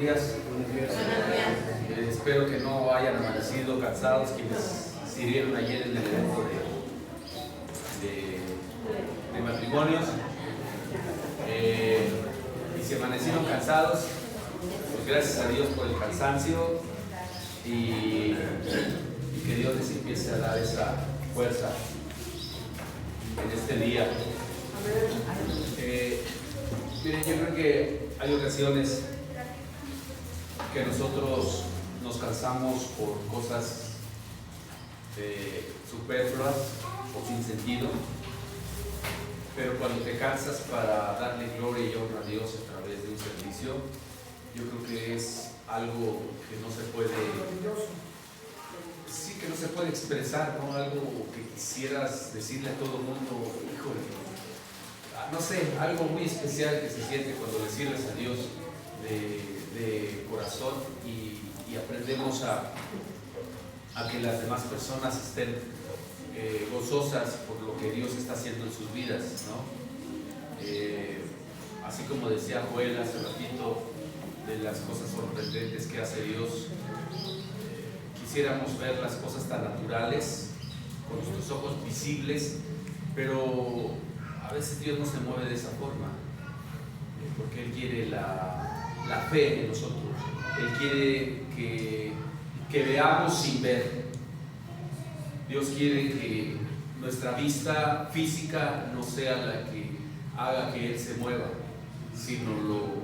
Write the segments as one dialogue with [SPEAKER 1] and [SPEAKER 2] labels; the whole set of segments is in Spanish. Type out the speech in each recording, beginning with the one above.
[SPEAKER 1] días.
[SPEAKER 2] Buenos días.
[SPEAKER 1] Espero que no hayan amanecido cansados quienes sirvieron ayer en el evento de matrimonios. Y si amanecieron cansados, pues gracias a Dios por el cansancio y que Dios les empiece a dar esa fuerza en este día. Miren, yo creo que hay ocasiones que nosotros nos cansamos por cosas superfluas o sin sentido, pero cuando te cansas para darle gloria y honra a Dios a través de un servicio, yo creo que es algo que no se puede, sí, que no se puede expresar, ¿no? Algo que quisieras decirle a todo el mundo, híjole, no sé, algo muy especial que se siente cuando le sirves a Dios de corazón y aprendemos a que las demás personas estén gozosas por lo que Dios está haciendo en sus vidas, ¿no? Así como decía Joel hace ratito, de las cosas sorprendentes que hace Dios, quisiéramos ver las cosas tan naturales, con nuestros ojos visibles, pero a veces Dios no se mueve de esa forma, porque Él quiere la fe en nosotros. Él quiere que veamos sin ver. Dios quiere que nuestra vista física no sea la que haga que Él se mueva, sino lo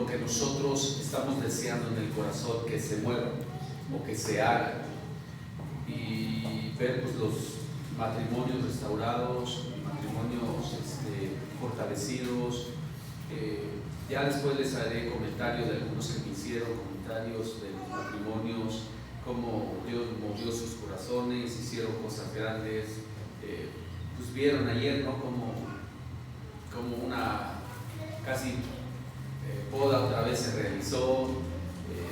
[SPEAKER 1] que nosotros estamos deseando en el corazón que se mueva o que se haga. Y ver pues, los matrimonios restaurados, matrimonios fortalecidos. Ya después les haré comentarios de algunos que me hicieron, comentarios de los matrimonios, cómo Dios movió sus corazones, hicieron cosas grandes. Pues vieron ayer, ¿no? Como una casi boda otra vez se realizó,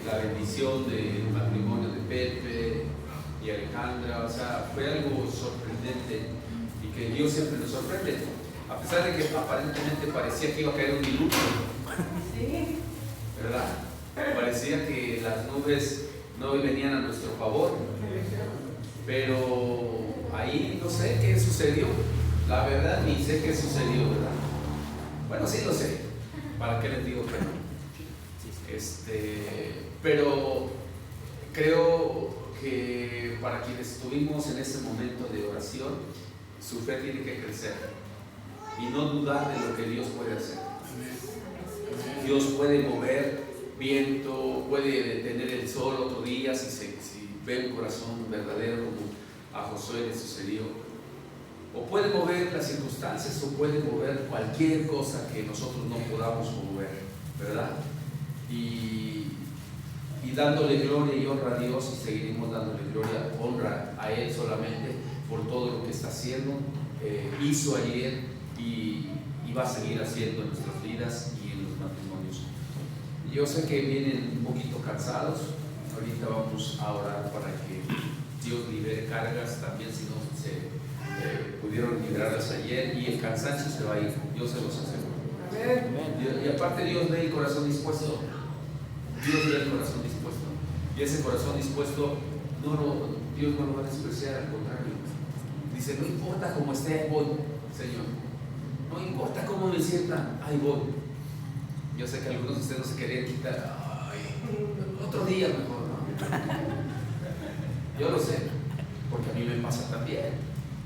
[SPEAKER 1] la bendición del matrimonio de Pepe y Alejandra, o sea, fue algo sorprendente y que Dios siempre nos sorprende, a pesar de que aparentemente parecía que iba a caer un diluvio,
[SPEAKER 3] Sí.
[SPEAKER 1] ¿verdad? Parecía que las nubes no venían a nuestro favor, pero ahí no sé qué sucedió, la verdad ni sé qué sucedió, ¿verdad? Bueno, sí lo sé, ¿para qué les digo que no? Pero creo que para quienes estuvimos en ese momento de oración, su fe tiene que crecer y no dudar de lo que Dios puede hacer. Dios puede mover viento, puede detener el sol otro día si ve un corazón verdadero como a Josué le sucedió, o puede mover las circunstancias o puede mover cualquier cosa que nosotros no podamos mover, ¿verdad? Y dándole gloria y honra a Dios, y seguiremos dándole gloria, honra a Él solamente por todo lo que está haciendo, hizo ayer y va a seguir haciendo en nuestras vidas y en los matrimonios. Yo sé que vienen un poquito cansados, ahorita vamos a orar para que Dios libere cargas, también si no se pudieron liberarlas ayer, y el cansancio se va a ir, Dios se los asegura. Y aparte Dios ve el corazón dispuesto, Dios ve el corazón dispuesto, y ese corazón dispuesto Dios no lo va a despreciar, al contrario, dice, no importa cómo esté, ahí voy, Señor, no importa cómo me sientan, ahí voy. Yo sé que algunos de ustedes no se querían quitar, otro día mejor, ¿no? Yo lo sé, porque a mí me pasa también.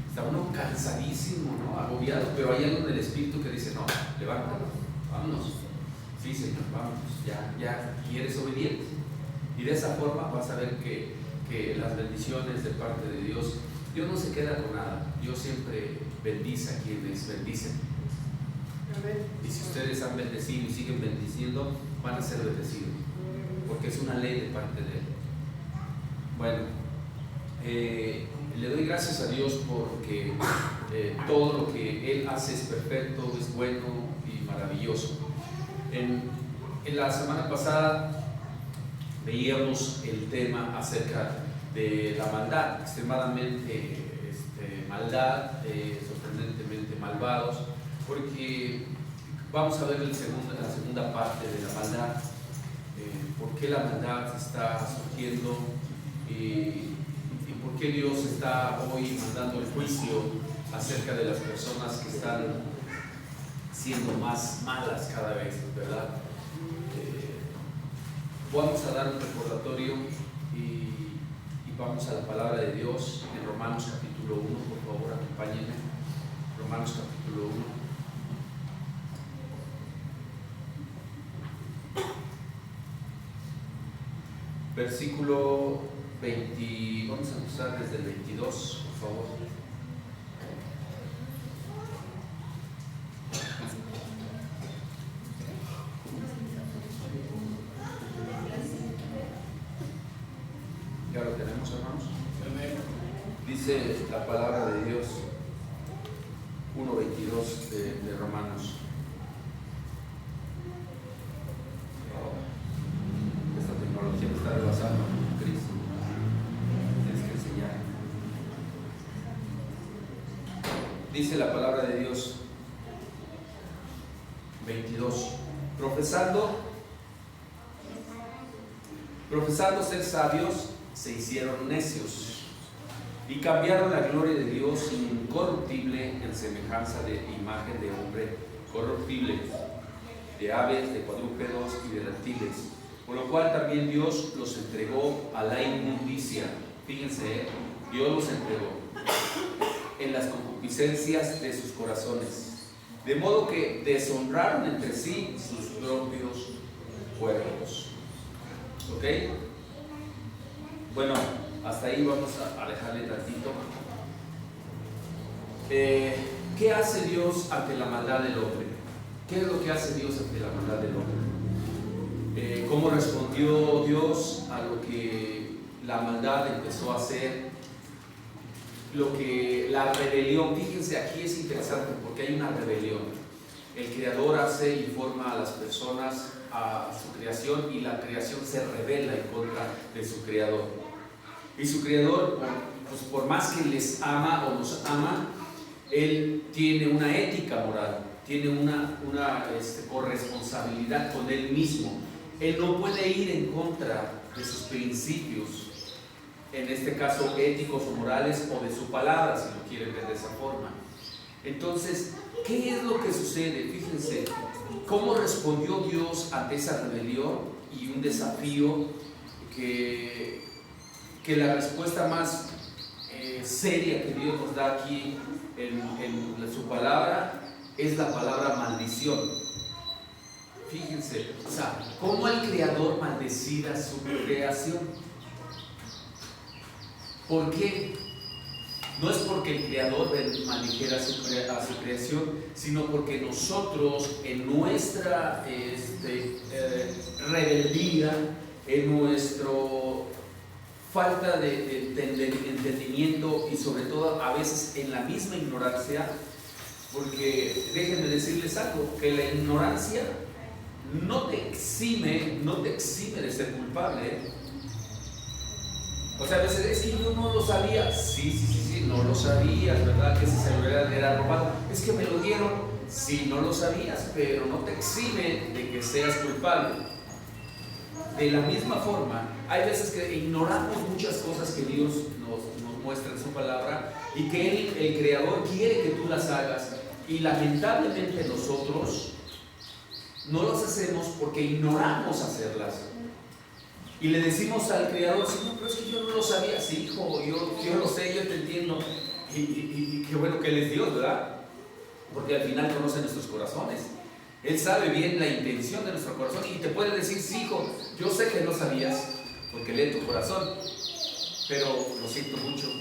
[SPEAKER 1] Está uno cansadísimo, ¿no? Agobiado, pero hay algo en el espíritu que dice, no, levántanos, vámonos. Sí, Señor, vámonos, ya, y eres obediente. Y de esa forma vas a ver que las bendiciones de parte de Dios no se queda con nada. Dios siempre bendice a quienes bendicen. Y si ustedes han bendecido y siguen bendiciendo, van a ser bendecidos, porque es una ley de parte de Él. Bueno, le doy gracias a Dios porque todo lo que Él hace es perfecto, es bueno y maravilloso. En la semana pasada veíamos el tema acerca de la maldad, extremadamente maldad, sorprendentemente malvados, porque vamos a ver la segunda segunda parte de la maldad. ¿Por qué la maldad está surgiendo? ¿Y por qué Dios está hoy mandando el juicio acerca de las personas que están siendo más malas cada vez, ¿verdad? Vamos a dar un recordatorio y vamos a la palabra de Dios en Romanos capítulo 1, por favor, acompáñenme. Romanos capítulo 1. Versículo 20, vamos a empezar desde el 22, por favor. ¿Ya lo tenemos, hermanos? Dice la palabra de Dios, 1:22 de Romanos. Esta tecnología me está rebasando, Cristo. Tienes que enseñar. Dice la palabra de Dios, 22. Profesando ser sabios, se hicieron necios y cambiaron la gloria de Dios incorruptible en semejanza de imagen de hombre corruptible, de aves, de cuadrúpedos y de reptiles, por lo cual también Dios los entregó a la inmundicia. Fíjense, Dios los entregó en las concupiscencias de sus corazones, de modo que deshonraron entre sí sus propios cuerpos. ¿Ok? Bueno, hasta ahí vamos a dejarle tantito. ¿Qué hace Dios ante la maldad del hombre? ¿Qué es lo que hace Dios ante la maldad del hombre? ¿Cómo respondió Dios a lo que la maldad empezó a hacer? La rebelión, fíjense, aquí es interesante porque hay una rebelión. El Creador hace y forma a las personas a su creación y la creación se rebela en contra de su Creador. Y su Creador, pues por más que les ama o nos ama, Él tiene una ética moral, tiene una corresponsabilidad con Él mismo. Él no puede ir en contra de sus principios, en este caso éticos o morales, o de su palabra, si lo quieren ver de esa forma. Entonces, ¿qué es lo que sucede? Fíjense, ¿cómo respondió Dios ante esa rebelión y un desafío que la respuesta más seria que Dios nos da aquí en su palabra es la palabra maldición? Fíjense, o sea, ¿cómo el Creador maldecirá su creación? ¿Por qué? No es porque el Creador maldijera a su creación, sino porque nosotros en nuestra rebeldía, en nuestra falta de entendimiento y sobre todo a veces en la misma ignorancia, porque déjenme decirles algo, que la ignorancia no te exime de ser culpable, ¿eh? O sea, a veces es que yo no lo sabía. Sí, no lo sabías, ¿verdad? Que ese celular era robado. Es que me lo dieron. Sí, no lo sabías, pero no te exime de que seas culpable. De la misma forma, hay veces que ignoramos muchas cosas que Dios nos muestra en su palabra y que Él, el Creador, quiere que tú las hagas. Y lamentablemente nosotros no las hacemos porque ignoramos hacerlas. Y le decimos al Creador, Señor, pero es que yo no lo sabía. Sí, hijo, yo lo sé, yo te entiendo. Y qué bueno que Él es Dios, ¿verdad? Porque al final conoce nuestros corazones. Él sabe bien la intención de nuestro corazón y te puede decir, sí, hijo, yo sé que no sabías, porque lee tu corazón, pero lo siento mucho.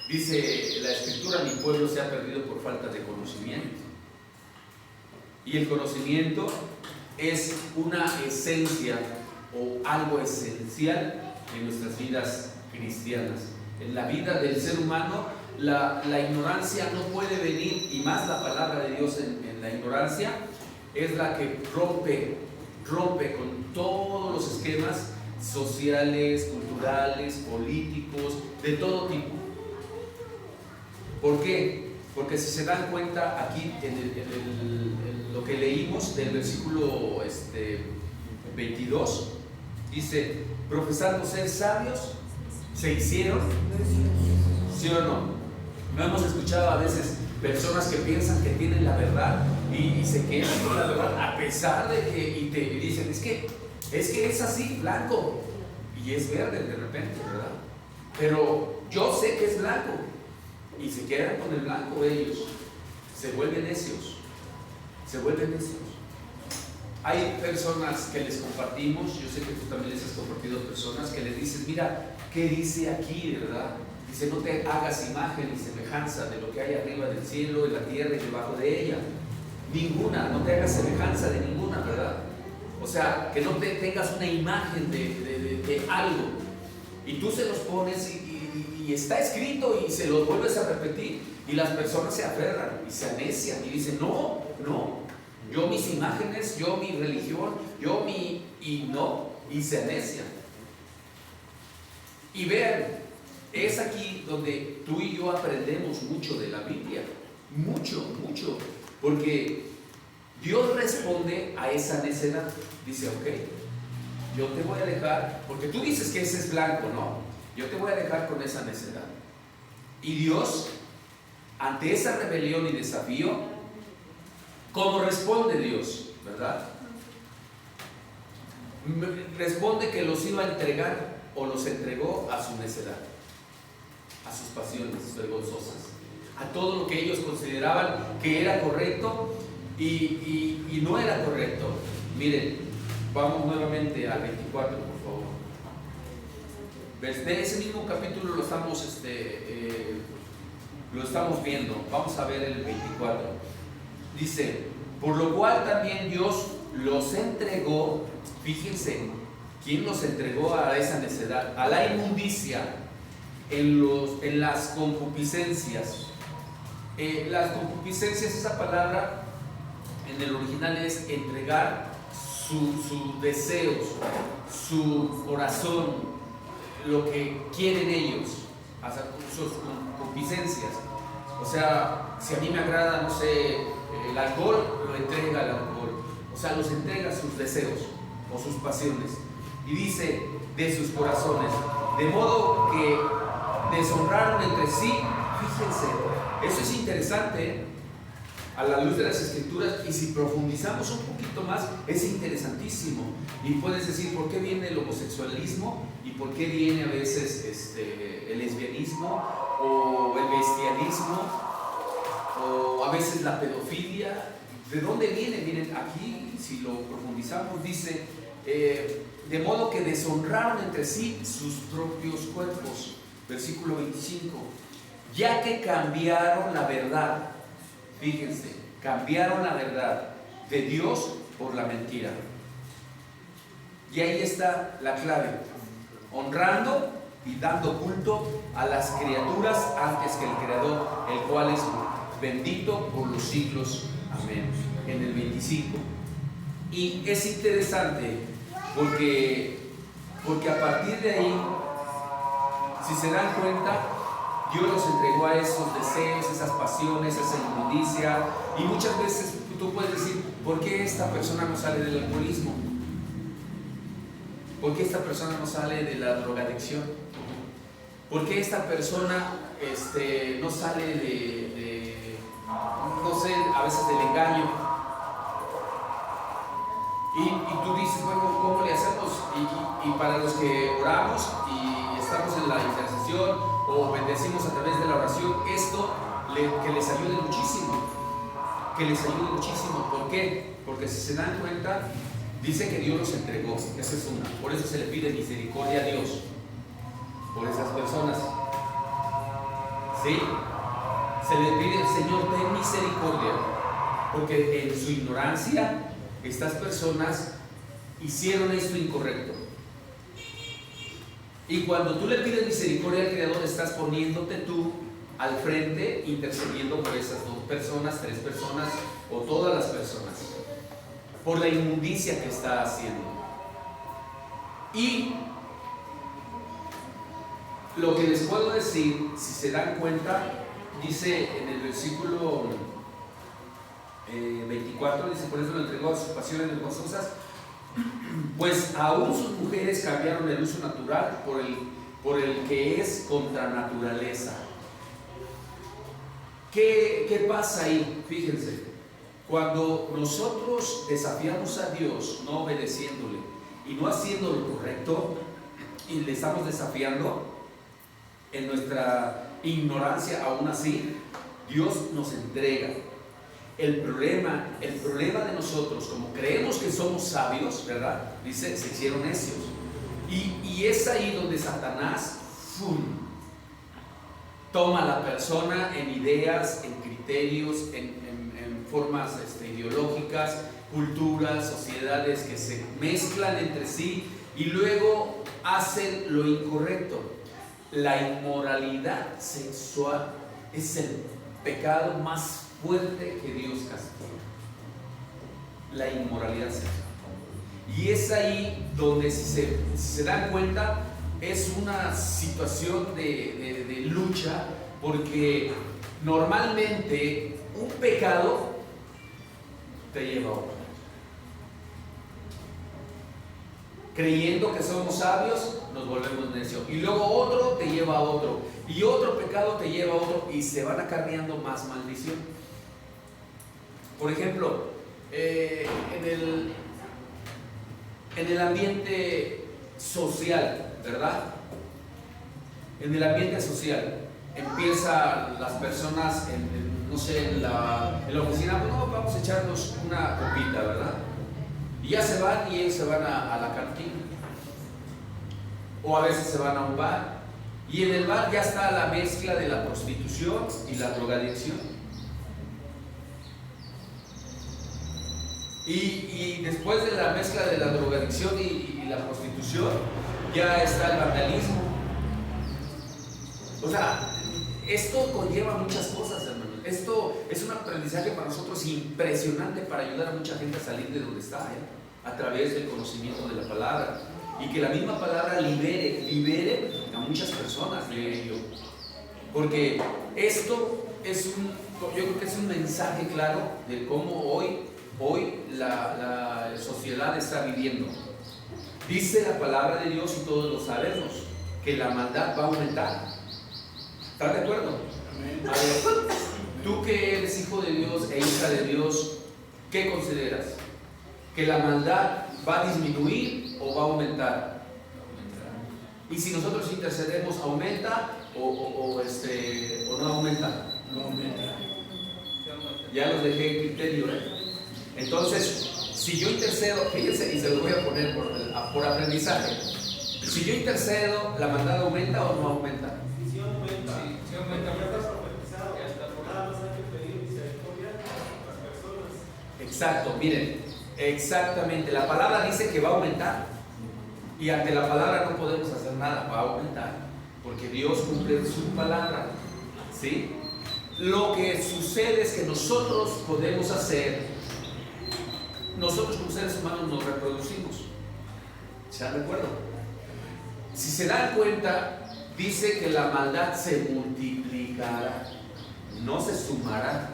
[SPEAKER 1] Dice la Escritura, mi pueblo se ha perdido por falta de conocimiento. Y el conocimiento es una esencia o algo esencial en nuestras vidas cristianas. En la vida del ser humano, la ignorancia no puede venir, y más la palabra de Dios en la ignorancia es la que rompe con todos los esquemas sociales, culturales, políticos, de todo tipo. ¿Por qué? Porque si se dan cuenta aquí en lo que leímos del versículo 22, dice, profesando ser sabios, se hicieron, ¿sí o no? No hemos escuchado a veces personas que piensan que tienen la verdad y se quedan con la verdad a pesar de que, y te dicen, es que es así, blanco, y es verde de repente, ¿verdad? Pero yo sé que es blanco, y se quedan con el blanco ellos, se vuelven necios, Hay personas que les compartimos, yo sé que tú también les has compartido personas que les dices, mira, ¿qué dice aquí, verdad? Dice, no te hagas imagen ni semejanza de lo que hay arriba del cielo, en la tierra y debajo de ella. Ninguna, no te hagas semejanza de ninguna, ¿verdad? O sea, que no te tengas una imagen de algo. Y tú se los pones y está escrito y se los vuelves a repetir. Y las personas se aferran y se anecian y dicen, no, yo mis imágenes, yo mi religión, y se anecian. Y vean, es aquí donde tú y yo aprendemos mucho de la Biblia, mucho, porque Dios responde a esa necedad. Dice, ok, yo te voy a dejar, porque tú dices que ese es blanco, ¿no? Yo te voy a dejar con esa necedad. Y Dios, ante esa rebelión y desafío, ¿cómo responde Dios? ¿Verdad? Responde que los iba a entregar o los entregó a su necedad, a sus pasiones vergonzosas, a todo lo que ellos consideraban que era correcto y no era correcto. Miren, vamos nuevamente al 24, por favor. De ese mismo capítulo lo estamos viendo. Vamos a ver el 24. Dice, por lo cual también Dios los entregó. Fíjense, ¿quién los entregó a esa necedad? A la inmundicia, en las concupiscencias. Las concupiscencias, esa palabra en el original es entregar sus deseos, su corazón, lo que quieren ellos, hasta sus concupiscencias. O sea, si a mí me agrada, no sé, el alcohol, lo entrega al alcohol. O sea, los entrega sus deseos o sus pasiones. Y dice, de sus corazones, de modo que deshonraron entre sí. Fíjense, eso es interesante a la luz de las Escrituras, y si profundizamos un poquito más, es interesantísimo. Y puedes decir, ¿por qué viene el homosexualismo? ¿Y por qué viene a veces el lesbianismo? ¿O el bestialismo? ¿O a veces la pedofilia? ¿De dónde viene? Miren, aquí, si lo profundizamos, dice, de modo que deshonraron entre sí sus propios cuerpos. Versículo 25. Ya que cambiaron la verdad, fíjense, cambiaron la verdad de Dios por la mentira. Y ahí está la clave, honrando y dando culto a las criaturas antes que el Creador, el cual es bendito por los siglos. Amén. En el 25. Y es interesante porque a partir de ahí, si se dan cuenta, Dios los entregó a esos deseos, esas pasiones, esa inmundicia. Y muchas veces tú puedes decir, ¿por qué esta persona no sale del alcoholismo? ¿Por qué esta persona no sale de la drogadicción? ¿Por qué esta persona no sale no sé, a veces del engaño? Y tú dices, bueno, ¿cómo le hacemos? Y para los que oramos y estamos en la intercesión o bendecimos a través de la oración, esto que les ayude muchísimo. ¿Por qué? Porque si se dan cuenta, dice que Dios los entregó. Esa es una. Por eso se le pide misericordia a Dios por esas personas. ¿Sí? Se le pide, Señor, ten misericordia, porque en su ignorancia estas personas hicieron esto incorrecto. Y cuando tú le pides misericordia al Creador, estás poniéndote tú al frente, intercediendo por esas 2 personas, 3 personas o todas las personas, por la inmundicia que está haciendo. Y lo que les puedo decir, si se dan cuenta, dice en el versículo 24, dice: por eso lo entregó a sus pasiones vergonzosas, pues aún sus mujeres cambiaron el uso natural por el que es contra naturaleza. ¿Qué pasa ahí? Fíjense, cuando nosotros desafiamos a Dios no obedeciéndole y no haciendo lo correcto, y le estamos desafiando en nuestra ignorancia, aún así Dios nos entrega. El problema de nosotros, como creemos que somos sabios, ¿verdad? Dice, se hicieron necios. Y es ahí donde Satanás toma a la persona en ideas, en criterios, en formas ideológicas, culturas, sociedades que se mezclan entre sí y luego hacen lo incorrecto. La inmoralidad sexual es el pecado más fuerte que Dios castiga. La inmoralidad sexual. Y es ahí donde, si se dan cuenta, es una situación de lucha, porque normalmente un pecado te lleva a otro. Creyendo que somos sabios, nos volvemos necios. Y luego otro te lleva a otro. Y otro pecado te lleva a otro. Y se van acarreando más maldición. Por ejemplo, en el ambiente social, ¿verdad? En el ambiente social empiezan las personas no sé, en la oficina: no, vamos a echarnos una copita, ¿verdad? Y ya se van, y ellos se van a la cantina, o a veces se van a un bar, y en el bar ya está la mezcla de la prostitución y la drogadicción. Y después de la mezcla de la drogadicción y la prostitución, ya está el vandalismo. O sea, esto conlleva muchas cosas, hermanos. Esto es un aprendizaje para nosotros impresionante, para ayudar a mucha gente a salir de donde está, a través del conocimiento de la palabra, y que la misma palabra libere a muchas personas de ello. Porque esto yo creo que es un mensaje claro de cómo hoy la sociedad está viviendo. Dice la palabra de Dios, y todos lo sabemos, que la maldad va a aumentar. ¿Estás de acuerdo? A ver, tú que eres hijo de Dios e hija de Dios, ¿qué consideras? ¿Que la maldad va a disminuir o va a aumentar? Y si nosotros intercedemos, ¿aumenta o no aumenta?
[SPEAKER 2] No aumenta.
[SPEAKER 1] Ya los dejé en criterio, Entonces, si yo intercedo, fíjense, y se los voy a poner por aprendizaje. Si yo intercedo, ¿la maldad aumenta o no aumenta?
[SPEAKER 3] Sí aumenta.
[SPEAKER 2] Sí aumenta.
[SPEAKER 3] Ya estás profetizado. Ya está por nada más hay que pedir misericordia a las personas.
[SPEAKER 1] Exacto, miren, exactamente. La palabra dice que va a aumentar. Y ante la palabra no podemos hacer nada, va a aumentar. Porque Dios cumple su palabra. ¿Sí? Lo que sucede es que nosotros podemos hacer, nosotros como seres humanos nos reproducimos. ¿Se dan de acuerdo? Si se dan cuenta, dice que la maldad se multiplicará, no se sumará,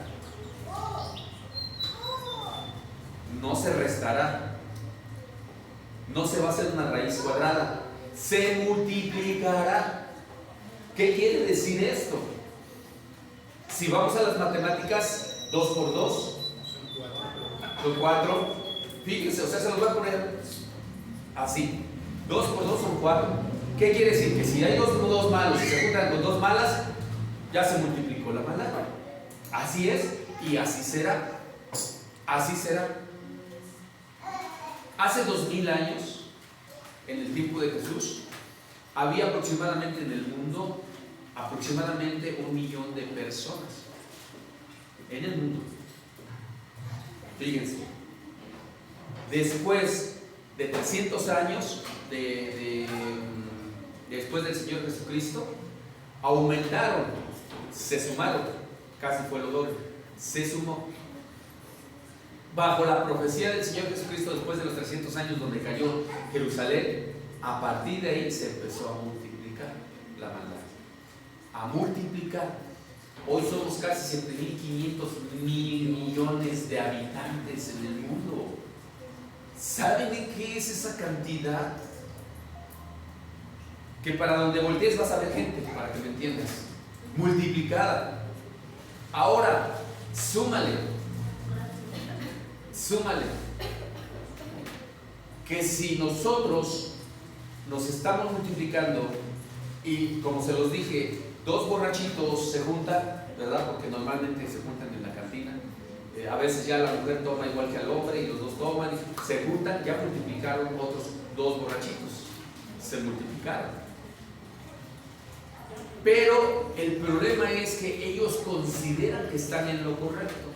[SPEAKER 1] no se restará, no se va a hacer una raíz cuadrada, se multiplicará. ¿Qué quiere decir esto? Si vamos a las matemáticas, 2 por 2 son 4. Fíjense, o sea, se los voy a poner así: 2 por 2 son 4. ¿Qué quiere decir? Que si hay dos malos y se juntan con 2 malas, ya se multiplicó la maldad. Así es, y así será. Así será. Hace 2000 años, en el tiempo de Jesús, había aproximadamente en el mundo aproximadamente 1 millón de personas en el mundo. Fíjense, después de 300 años después del Señor Jesucristo, aumentaron, se sumaron, casi fue lo doble, se sumó. Bajo la profecía del Señor Jesucristo, después de los 300 años donde cayó Jerusalén, a partir de ahí se empezó a multiplicar la maldad. A multiplicar. Hoy somos casi 7.500 millones de habitantes en el mundo. ¿Saben de qué es esa cantidad? Que para donde voltees vas a ver gente, para que me entiendas, multiplicada. Ahora, súmale, que si nosotros nos estamos multiplicando y, como se los dije, dos borrachitos se juntan, ¿verdad? Porque normalmente se juntan en la cantina. A veces ya la mujer toma igual que al hombre y los dos toman, y se juntan, ya multiplicaron otros dos borrachitos, se multiplicaron. Pero el problema es que ellos consideran que están en lo correcto,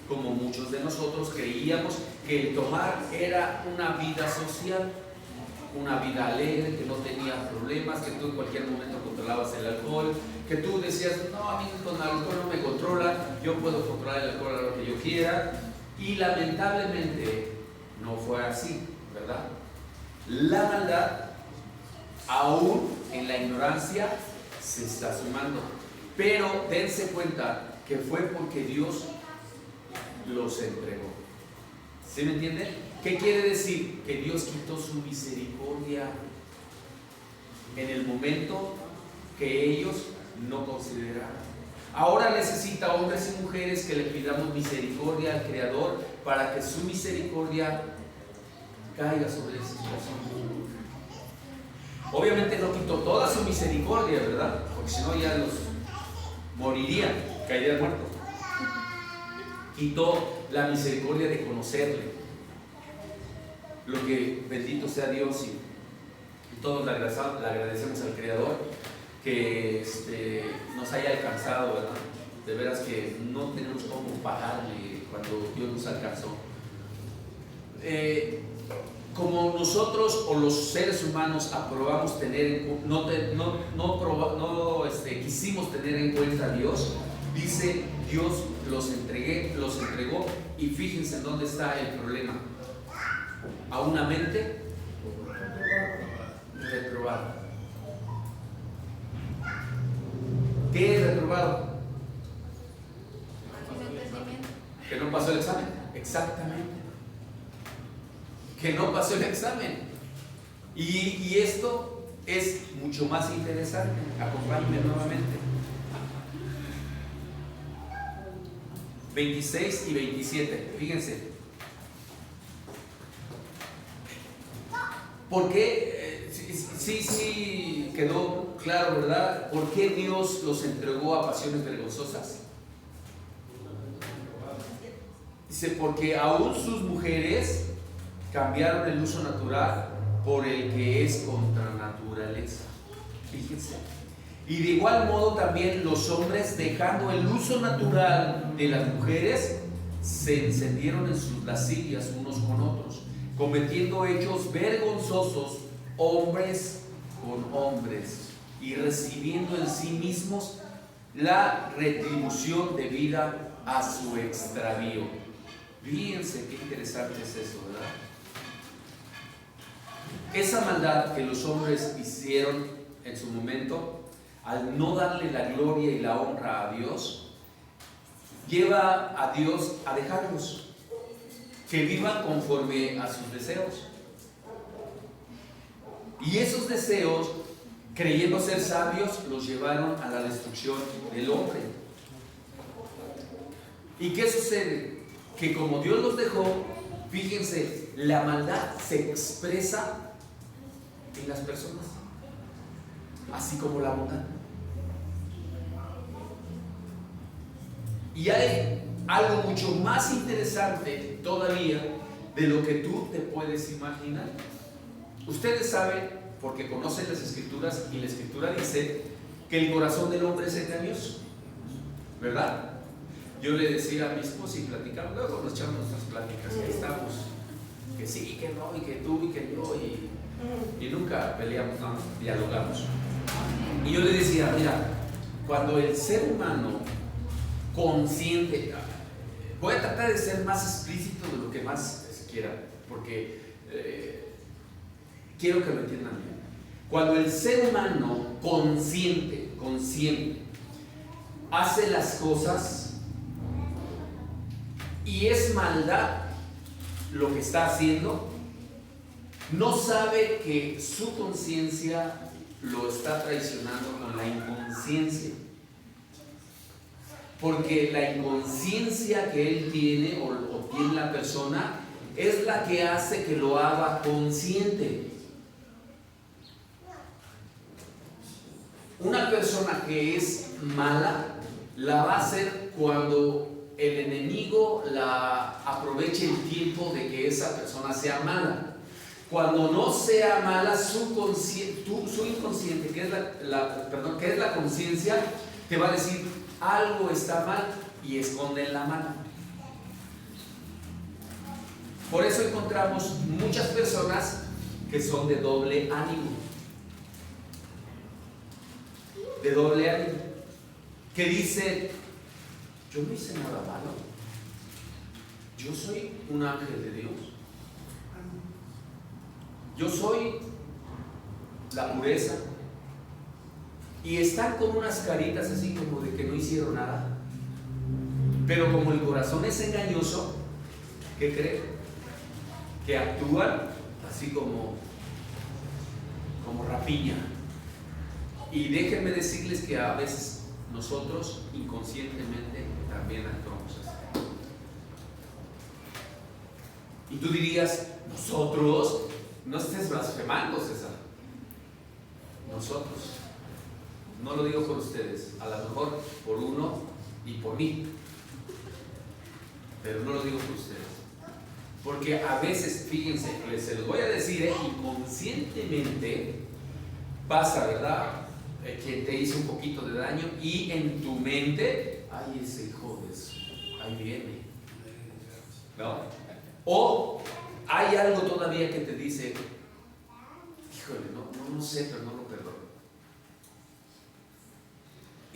[SPEAKER 1] como muchos de nosotros creíamos que el tomar era una vida social, una vida alegre, que no tenía problemas, que tú en cualquier momento controlabas el alcohol, que tú decías, no, a mí con el alcohol no me controla, yo puedo controlar el alcohol a lo que yo quiera. Y lamentablemente no fue así, ¿verdad? La maldad, aún en la ignorancia, se está sumando. Pero dense cuenta que fue porque Dios los entregó. ¿Sí me entienden? ¿Qué quiere decir? Que Dios quitó su misericordia en el momento que ellos no consideraron. Ahora necesita hombres y mujeres que le pidamos misericordia al Creador para que su misericordia caiga sobre esas personas. Obviamente no quitó toda su misericordia, ¿verdad? Porque si no ya los morirían, caerían muertos. Quitó la misericordia de conocerle. Lo que, bendito sea Dios, y todos le agradecemos al Creador que nos haya alcanzado, ¿verdad? De veras que no tenemos cómo pagarle cuando Dios nos alcanzó. Como nosotros o los seres humanos aprobamos tener, quisimos tener en cuenta a Dios, dice Dios los entregó, y fíjense en dónde está el problema: a una mente reprobada. ¿Qué es reprobado? Que no pasó el examen. Exactamente. Que no pasó el examen. Y esto es mucho más interesante. Acompáñenme nuevamente. 26 y 27. Fíjense. ¿Por qué? Sí quedó claro, ¿verdad? ¿Por qué Dios los entregó a pasiones vergonzosas? Dice, porque aún sus mujeres cambiaron el uso natural por el que es contra naturaleza. Fíjense. Y de igual modo también los hombres, dejando el uso natural de las mujeres, se encendieron en sus lascivias unos con otros, cometiendo hechos vergonzosos hombres con hombres, y recibiendo en sí mismos la retribución debida a su extravío. Fíjense qué interesante es eso, ¿verdad? Esa maldad que los hombres hicieron en su momento, al no darle la gloria y la honra a Dios, lleva a Dios a dejarlos que vivan conforme a sus deseos. Y esos deseos, creyendo ser sabios, los llevaron a la destrucción del hombre. ¿Y qué sucede? Que como Dios los dejó, fíjense, la maldad se expresa en las personas, así como la bondad. Y hay algo mucho más interesante todavía de lo que tú te puedes imaginar. Ustedes saben, porque conocen las Escrituras, y la Escritura dice que el corazón del hombre es engañoso, ¿verdad? Yo le decía a mi esposa y platicamos, luego nos echamos nuestras pláticas, que estamos, que sí, que no, y que tú, y que yo, y nunca peleamos, no, dialogamos. Y yo le decía, mira, cuando el ser humano consciente, voy a tratar de ser más explícito de lo que más se quiera, porque quiero que lo entiendan bien. Cuando el ser humano consciente, hace las cosas y es maldad lo que está haciendo, no sabe que su conciencia lo está traicionando con la inconsciencia. Porque la inconsciencia que él tiene o tiene la persona es la que hace que lo haga consciente. Una persona que es mala la va a hacer cuando el enemigo la aproveche el tiempo de que esa persona sea mala. Cuando no sea mala, su inconsciente, que es la conciencia, te va a decir algo está mal y esconde la mano. Por eso encontramos muchas personas que son de doble ánimo. De doble ánimo. Que dice, yo no hice nada malo. Yo soy un ángel de Dios. Yo soy la pureza. Y están con unas caritas así como de que no hicieron nada. Pero como el corazón es engañoso, ¿qué creen? Que actúan así como rapiña. Y déjenme decirles que a veces nosotros inconscientemente también actuamos así. Y tú dirías, nosotros, no estés blasfemando, César. Nosotros. No lo digo por ustedes, a lo mejor por uno y por mí, pero no lo digo por ustedes. Porque a veces, fíjense, se los voy a decir, inconscientemente pasa, ¿verdad? Quien te hizo un poquito de daño y en tu mente, ay, ese hijo de eso, ahí viene, ¿no? O hay algo todavía que te dice, híjole, no sé, pero no lo perdono.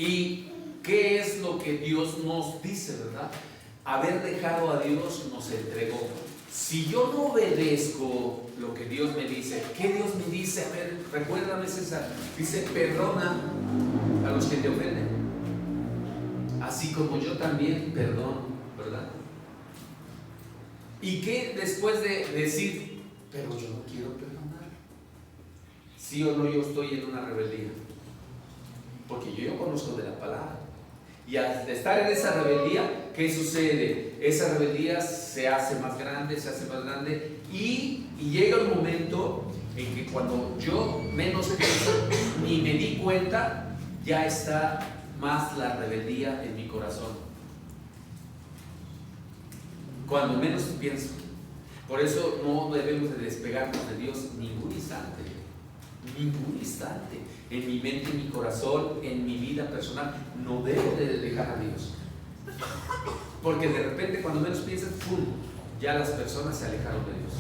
[SPEAKER 1] ¿Y qué es lo que Dios nos dice, verdad? Haber dejado a Dios nos entregó. Si yo no obedezco lo que Dios me dice, ¿qué Dios me dice? A ver, recuérdame, César. Dice, perdona a los que te ofenden, así como yo también perdono, ¿verdad? ¿Y qué después de decir, pero yo no quiero perdonar? ¿Sí o no yo estoy en una rebeldía? Porque yo conozco de la palabra. Y al estar en esa rebeldía, ¿qué sucede? Esa rebeldía se hace más grande y llega un momento en que cuando yo menos pienso ni me di cuenta, ya está más la rebeldía en mi corazón. Cuando menos pienso. Por eso no debemos de despegarnos de Dios ningún instante. Ningún instante. En mi mente, en mi corazón, en mi vida personal, no debo de dejar a Dios. Porque de repente cuando menos piensas, ¡pum!, ya las personas se alejaron de Dios.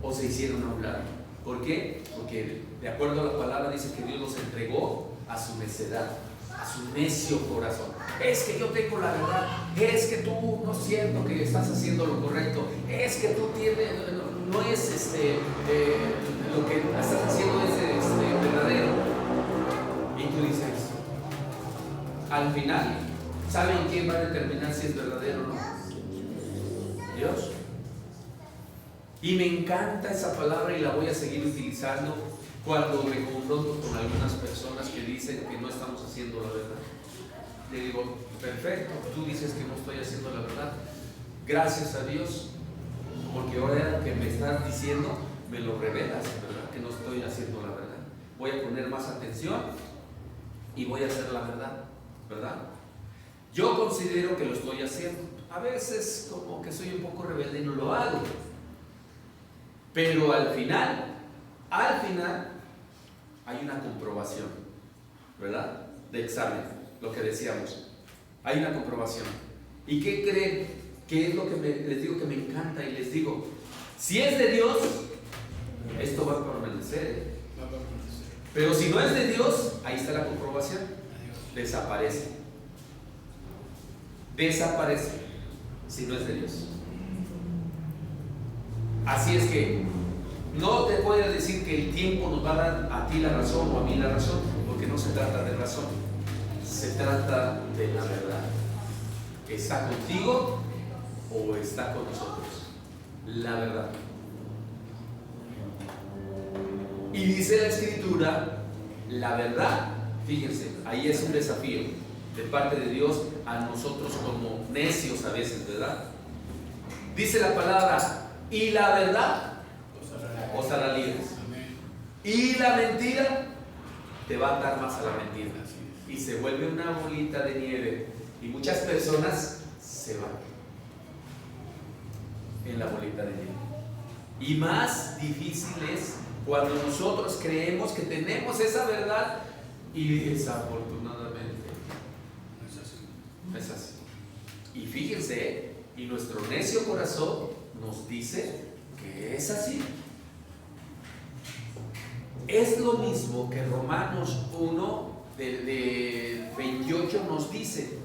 [SPEAKER 1] O se hicieron a un lado. ¿Por qué? Porque de acuerdo a la palabra dice que Dios los entregó a su necedad, a su necio corazón. Es que yo tengo la verdad, es que tú no siento que estás haciendo lo correcto, es que tú tienes, no es lo que estás haciendo es verdadero. Y tú dices, al final, ¿saben quién va a determinar si es verdadero o no? Dios. Y me encanta esa palabra y la voy a seguir utilizando cuando me confronto con algunas personas que dicen que no estamos haciendo la verdad. Le digo, perfecto, tú dices que no estoy haciendo la verdad. Gracias a Dios, porque ahora que me estás diciendo, me lo revelas, ¿verdad? Que no estoy haciendo la verdad. Voy a poner más atención y voy a hacer la verdad, ¿verdad? Yo considero que lo estoy haciendo. A veces como que soy un poco rebelde y no lo hago. Pero al final hay una comprobación, ¿verdad? De examen, lo que decíamos. Hay una comprobación. ¿Y qué creen? ¿Qué es lo que les digo que me encanta? Y les digo, si es de Dios, esto va a permanecer. Pero si no es de Dios, ahí está la comprobación. Desaparece. Desaparece si no es de Dios. Así es que no te puedo decir que el tiempo nos va a dar a ti la razón o a mí la razón, porque no se trata de razón, se se trata de la verdad. ¿Está contigo o está con nosotros? La verdad. Y dice la Escritura, la verdad, fíjense, ahí es un desafío de parte de Dios a nosotros como necios a veces, ¿verdad? Dice la palabra, y la verdad os hará libres. Y la mentira te va a atar más a la mentira. Y se vuelve una bolita de nieve. Y muchas personas se van en la bolita de nieve. Y más difícil es cuando nosotros creemos que tenemos esa verdad y desafortunadamente no es así. Y fíjense, y nuestro necio corazón nos dice que es así. Es lo mismo que Romanos 1 de 28 nos dice.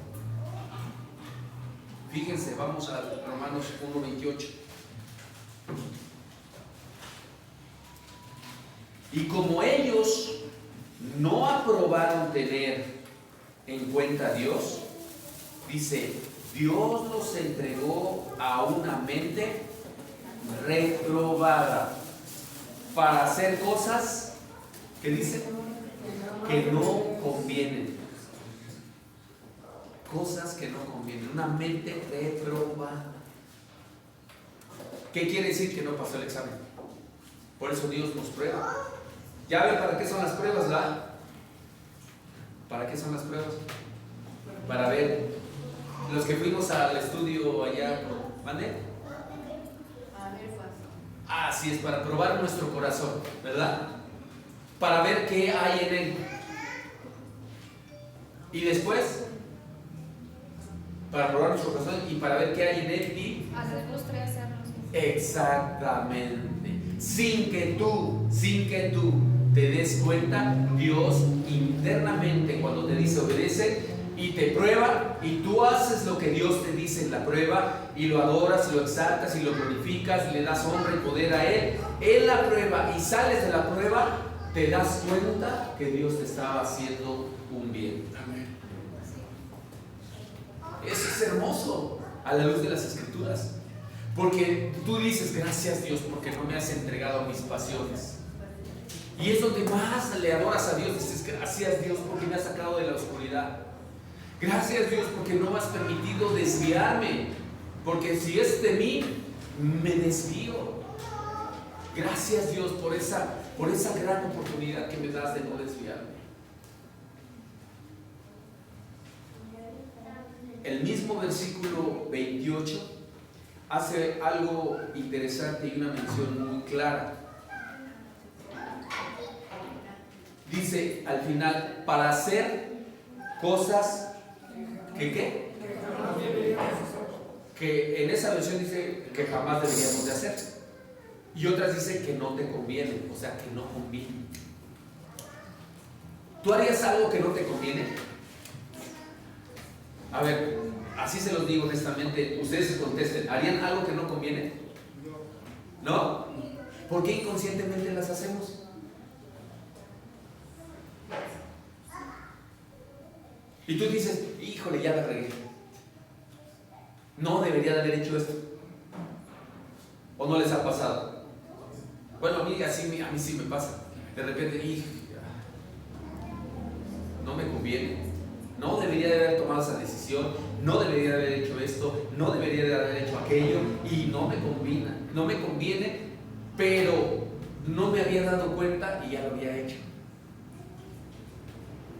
[SPEAKER 1] Fíjense, vamos a Romanos 1, 28. Y como ellos no aprobaron tener en cuenta a Dios, dice, Dios los entregó a una mente reprobada para hacer cosas que dicen que no convienen. Cosas que no convienen. Una mente reprobada. ¿Qué quiere decir? Que no pasó el examen. Por eso Dios nos prueba. ¿Ya ven para qué son las pruebas, verdad? ¿Para qué son las pruebas? Para ver. Los que fuimos al estudio allá, ¿vale? Así es, para probar nuestro corazón, ¿verdad? Para ver qué hay en él. Y después, para probar nuestro corazón y para ver qué hay en él y
[SPEAKER 2] hacernos crecernos.
[SPEAKER 1] Exactamente. Sin que tú te des cuenta, Dios internamente cuando te dice obedece y te prueba y tú haces lo que Dios te dice en la prueba y lo adoras, lo exaltas y lo glorificas y le das honra y poder a Él en la prueba y sales de la prueba, te das cuenta que Dios te estaba haciendo un bien. Amén. Eso es hermoso a la luz de las Escrituras, porque tú dices gracias Dios porque no me has entregado a mis pasiones, y es donde más le adoras a Dios. Dices gracias Dios porque me has sacado de la oscuridad, gracias Dios porque no me has permitido desviarme, porque si es de mí me desvío. Gracias Dios por esa gran oportunidad que me das de no desviarme. El mismo versículo 28 hace algo interesante y una mención muy clara. Dice al final, para hacer cosas que en esa versión dice que jamás deberíamos de hacer, y otras dicen que no te conviene, o sea, que no conviene. ¿Tú harías algo que no te conviene? A ver, así se los digo honestamente, ustedes se contesten, ¿harían algo que no conviene? ¿No? ¿Por qué inconscientemente las hacemos? Y tú dices, híjole, ya la regué, no debería de haber hecho esto. ¿O no les ha pasado? Bueno, a mí sí me pasa. De repente, no me conviene, no debería de haber tomado esa decisión, no debería de haber hecho esto, no debería de haber hecho aquello, y no me conviene, pero no me había dado cuenta y ya lo había hecho.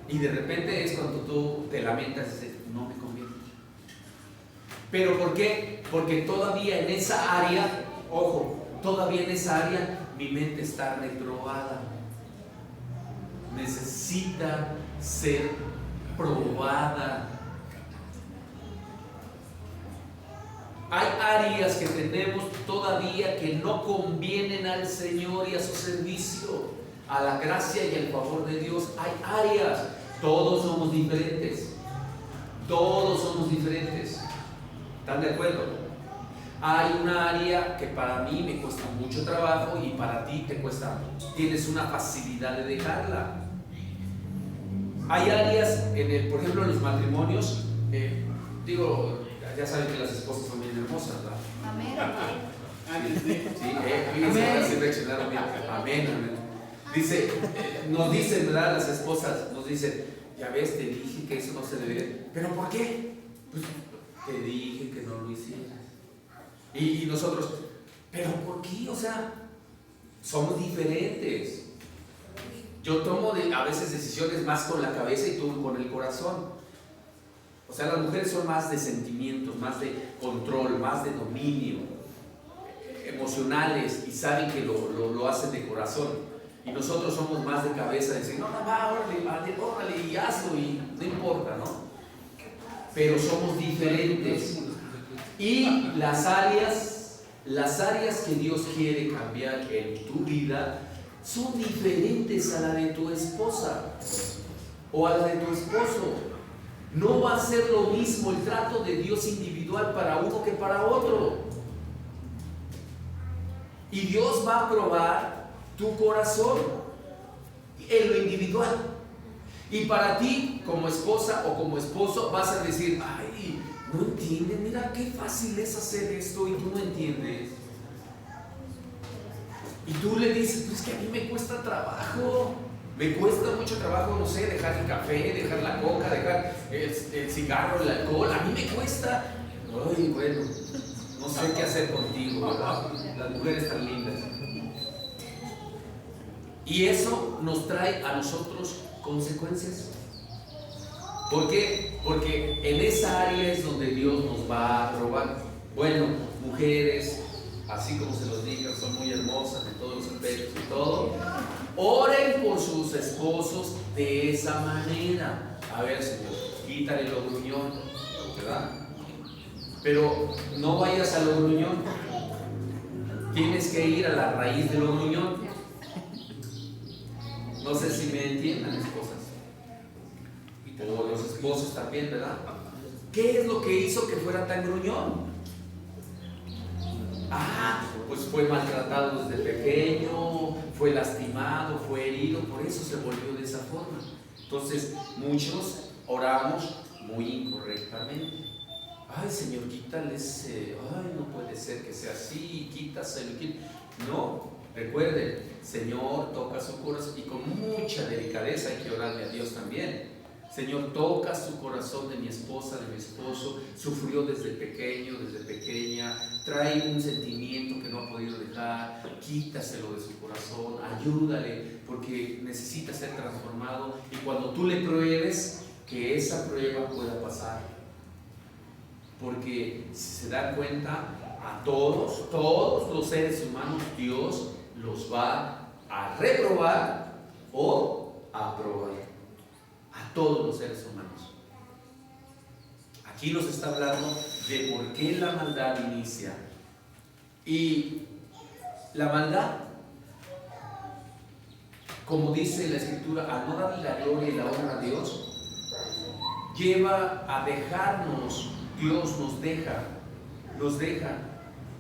[SPEAKER 1] Y de repente es cuando tú te lamentas y dices, no me conviene. ¿Pero por qué? Porque todavía en esa área, ojo, todavía en esa área mi mente está reprobada. Necesita ser probada. Hay áreas que tenemos todavía que no convienen al Señor y a su servicio, a la gracia y al favor de Dios. Hay áreas, todos somos diferentes. Todos somos diferentes. ¿Están de acuerdo? Hay una área que para mí me cuesta mucho trabajo y para ti te cuesta, tienes una facilidad de dejarla. Hay áreas, por ejemplo, en los matrimonios, ya saben que las esposas son bien hermosas, ¿verdad?
[SPEAKER 2] Amén.
[SPEAKER 1] Sí, ahora sí reaccionaron bien. Amén, amén. Dice, nos dicen, ¿verdad? Las esposas nos dicen, ya ves, te dije que eso no se debe. ¿Pero por qué? Pues te dije que no lo hicieras. Y nosotros, ¿pero por qué? O sea, somos diferentes. Yo tomo a veces decisiones más con la cabeza y tú con el corazón. O sea, las mujeres son más de sentimientos, más de control, más de dominio, emocionales, y saben que lo hacen de corazón. Y nosotros somos más de cabeza, de decir, no, va, órale, y hazlo, y no importa, ¿no? Pero somos diferentes. Y las áreas que Dios quiere cambiar en tu vida son diferentes a la de tu esposa o a la de tu esposo. No va a ser lo mismo el trato de Dios individual para uno que para otro. Y Dios va a probar tu corazón en lo individual. Y para ti, como esposa o como esposo, vas a decir, ay, no entiendes, mira qué fácil es hacer esto y tú no entiendes. Y tú le dices, pues que a mí me cuesta trabajo. Me cuesta mucho trabajo, no sé, dejar el café, dejar la coca, dejar el cigarro, el alcohol. A mí me cuesta. Ay, bueno, no sé qué hacer contigo, ¿verdad? Las mujeres tan lindas. Y eso nos trae a nosotros consecuencias. ¿Por qué? Porque en esa área es donde Dios nos va a probar. Bueno, mujeres, así como se los dije, son muy hermosas en todos los aspectos y todo. Oren por sus esposos de esa manera. A ver, Señor, quítale lo gruñón, ¿verdad? Pero no vayas a lo gruñón. Tienes que ir a la raíz de lo gruñón. No sé si me entiendan, esposas. O los esposos también, ¿verdad? ¿Qué es lo que hizo que fuera tan gruñón? Pues fue maltratado desde pequeño, fue lastimado, fue herido, por eso se volvió de esa forma. Entonces, muchos oramos muy incorrectamente. Ay, Señor, quítale ese, ay, no puede ser que sea así, quítaselo. No, recuerden, Señor, toca su corazón, y con mucha delicadeza hay que orarle a Dios también. Señor, toca su corazón de mi esposa, de mi esposo, sufrió desde pequeño, desde pequeña, trae un sentimiento que no ha podido dejar, quítaselo de su corazón, ayúdale, porque necesita ser transformado, y cuando tú le pruebes, que esa prueba pueda pasar. Porque si se dan cuenta, a todos los seres humanos, Dios los va a reprobar o a aprobar. A todos los seres humanos. Aquí nos está hablando de por qué la maldad inicia. Y la maldad, como dice la Escritura, al no darle la gloria y la honra a Dios, lleva a dejarnos. Dios nos deja.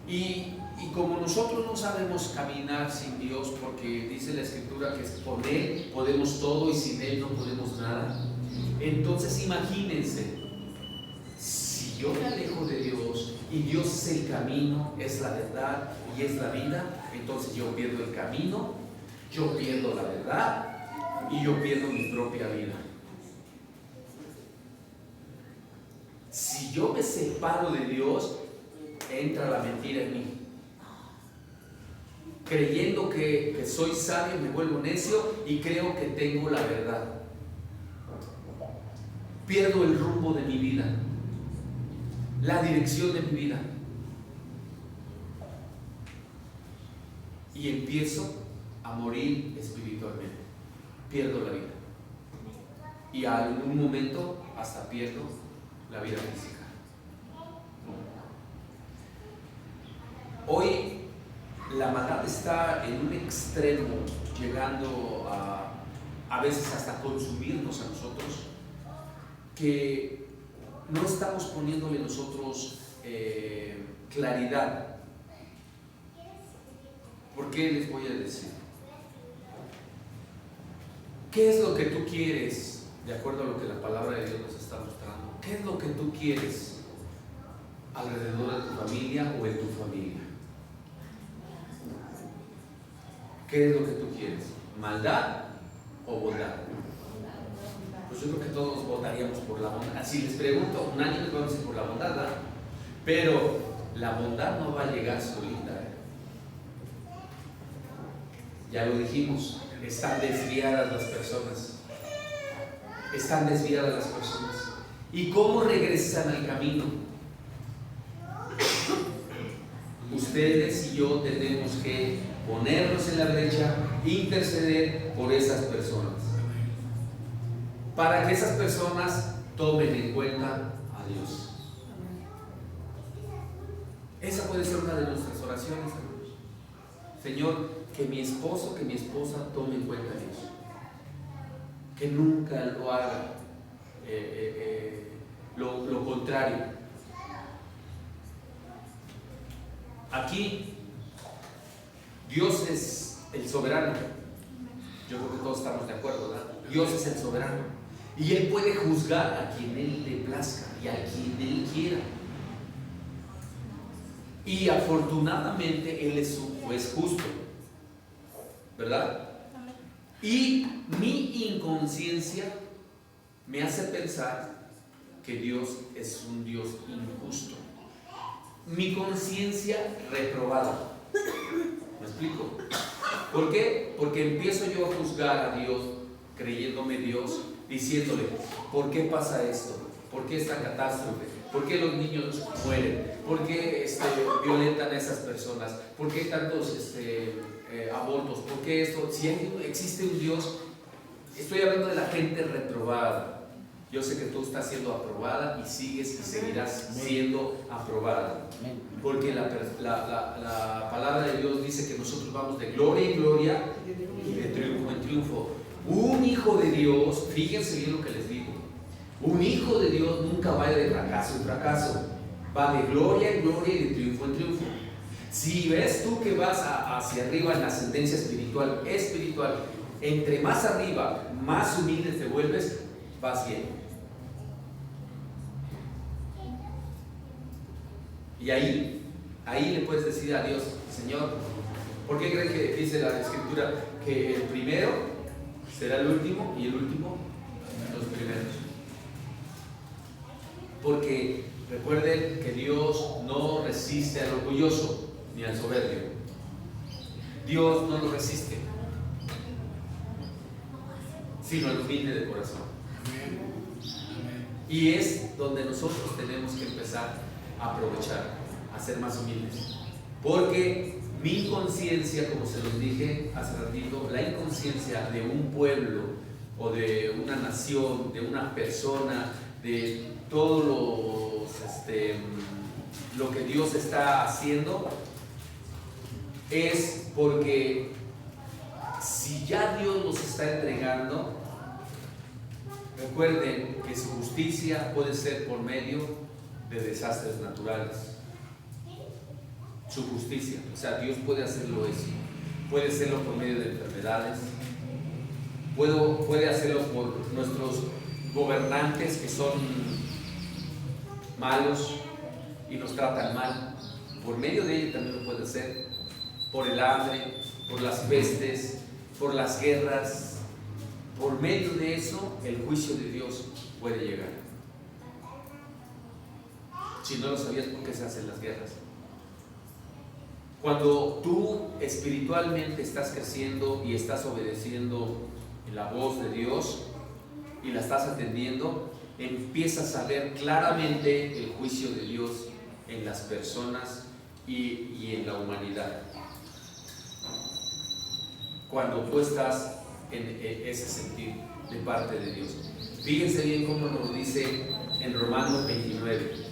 [SPEAKER 1] Y como nosotros no sabemos caminar sin Dios, porque dice la Escritura que con Él podemos todo y sin Él no podemos nada, entonces imagínense, si yo me alejo de Dios y Dios es el camino, es la verdad y es la vida, entonces yo pierdo el camino, yo pierdo la verdad y yo pierdo mi propia vida. Si yo me separo de Dios, entra la mentira en mí. Creyendo que soy sabio, me vuelvo necio y creo que tengo la verdad. Pierdo el rumbo de mi vida, la dirección de mi vida, y empiezo a morir espiritualmente. Pierdo la vida y a algún momento hasta pierdo la vida física. Hoy la maldad está en un extremo, llegando a veces hasta consumirnos a nosotros, que no estamos poniéndole nosotros claridad. ¿Por qué les voy a decir? ¿Qué es lo que tú quieres de acuerdo a lo que la palabra de Dios nos está mostrando. ¿Qué es lo que tú quieres alrededor de tu familia o en tu familia? ¿Qué es lo que tú quieres? ¿Maldad o bondad? Pues yo creo que todos votaríamos por la bondad. Si les pregunto, nadie nos va a decir por la bondad, ¿verdad? Pero la bondad no va a llegar solita, ¿eh? Ya lo dijimos, están desviadas las personas. Están desviadas las personas. ¿Y cómo regresan al camino? Ustedes y yo tenemos que ponernos en la brecha, interceder por esas personas, para que esas personas tomen en cuenta a Dios. Esa puede ser una de nuestras oraciones, hermanos. Señor, que mi esposo, que mi esposa tome en cuenta a Dios, que nunca lo haga lo contrario. Aquí Dios es el soberano. Yo creo que todos estamos de acuerdo, ¿verdad? Dios es el soberano y Él puede juzgar a quien Él le plazca y a quien Él quiera. Y afortunadamente Él es un juez justo, ¿verdad? Y mi inconsciencia me hace pensar que Dios es un Dios injusto. Mi conciencia reprobada. ¿Me explico? ¿Por qué? Porque empiezo yo a juzgar a Dios, creyéndome Dios, diciéndole, ¿por qué pasa esto? ¿Por qué esta catástrofe? ¿Por qué los niños mueren? ¿Por qué violentan a esas personas? ¿Por qué tantos abortos? ¿Por qué esto? Si existe un Dios, estoy hablando de la gente reprobada. Yo sé que tú estás siendo aprobada y sigues y seguirás siendo aprobada. Porque la palabra de Dios dice que nosotros vamos de gloria en gloria y de triunfo en triunfo. Un hijo de Dios, fíjense bien lo que les digo, un hijo de Dios nunca va de fracaso en fracaso, va de gloria en gloria y de triunfo en triunfo. Si ves tú que vas hacia arriba en la ascendencia espiritual, entre más arriba, más humilde te vuelves, vas bien. Y ahí le puedes decir a Dios, Señor, ¿por qué creen que dice la Escritura que el primero será el último y el último los primeros? Porque recuerden que Dios no resiste al orgulloso ni al soberbio. Dios no lo resiste, sino al humilde de corazón. Y es donde nosotros tenemos que empezar a aprovechar, a ser más humildes. Porque mi inconsciencia, como se los dije hace ratito, la inconsciencia de un pueblo o de una nación, de una persona, de todo lo que Dios está haciendo, es porque si ya Dios los está entregando, recuerden que su justicia puede ser por medio de desastres naturales. Su justicia, o sea, Dios puede hacerlo eso. Puede hacerlo por medio de enfermedades, puede hacerlo por nuestros gobernantes que son malos y nos tratan mal. Por medio de ello también lo puede hacer. Por el hambre, por las pestes, por las guerras. Por medio de eso, el juicio de Dios puede llegar. Si no lo sabías, ¿por qué se hacen las guerras? Cuando tú espiritualmente estás creciendo y estás obedeciendo la voz de Dios y la estás atendiendo, empiezas a ver claramente el juicio de Dios en las personas y en la humanidad. Cuando tú estás en ese sentir de parte de Dios. Fíjense bien cómo nos dice en Romanos 29.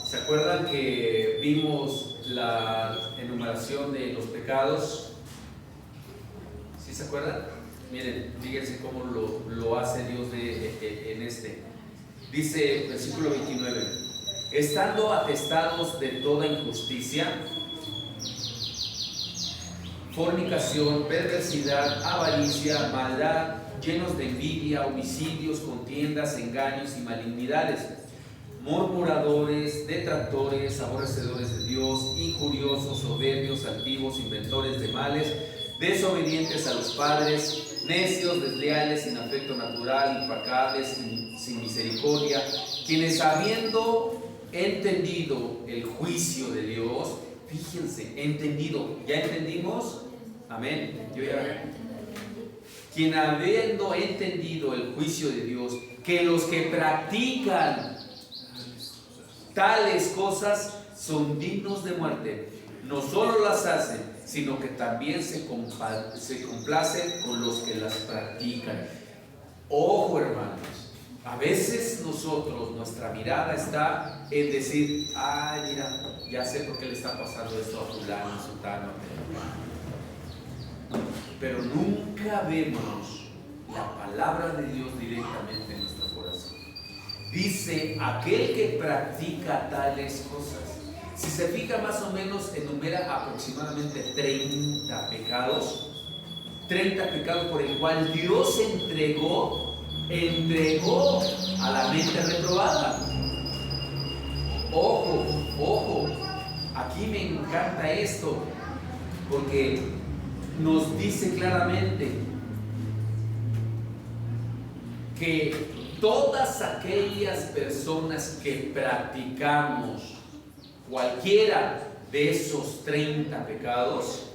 [SPEAKER 1] ¿Se acuerdan que vimos la enumeración de los pecados? ¿Sí se acuerdan? Miren, fíjense cómo lo hace Dios en este. Dice, versículo 29, estando atestados de toda injusticia, fornicación, perversidad, avaricia, maldad, llenos de envidia, homicidios, contiendas, engaños y malignidades, murmuradores, detractores, aborrecedores de Dios, injuriosos, soberbios, altivos, inventores de males, desobedientes a los padres, necios, desleales, sin afecto natural, implacables, sin misericordia, quienes habiendo entendido el juicio de Dios, fíjense, entendido, ¿ya entendimos? Amén. Quien habiendo entendido el juicio de Dios, que los que practican tales cosas son dignos de muerte, no solo las hacen, sino que también se complacen con los que las practican. Ojo, hermanos, a veces nosotros, nuestra mirada está en decir, ay, mira, ya sé por qué le está pasando esto a fulano, a sultano, pero nunca vemos la palabra de Dios directamente en nuestro corazón. Dice, aquel que practica tales cosas. Si se fija, más o menos enumera aproximadamente 30 pecados. 30 pecados por el cual Dios entregó a la mente reprobada. Ojo, ojo, aquí me encanta esto, porque nos dice claramente que todas aquellas personas que practicamos cualquiera de esos 30 pecados,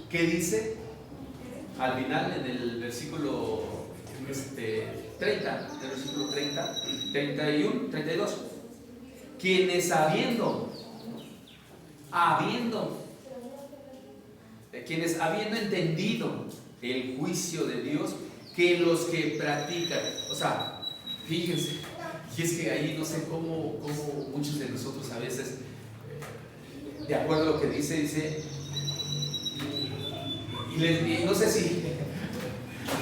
[SPEAKER 1] ¿qué dice? Al final, en el versículo 30, el versículo 30, 31, 32, quienes habiendo entendido el juicio de Dios, que los que practican, o sea, fíjense, y es que ahí no sé cómo muchos de nosotros a veces, de acuerdo a lo que dice, y no sé si,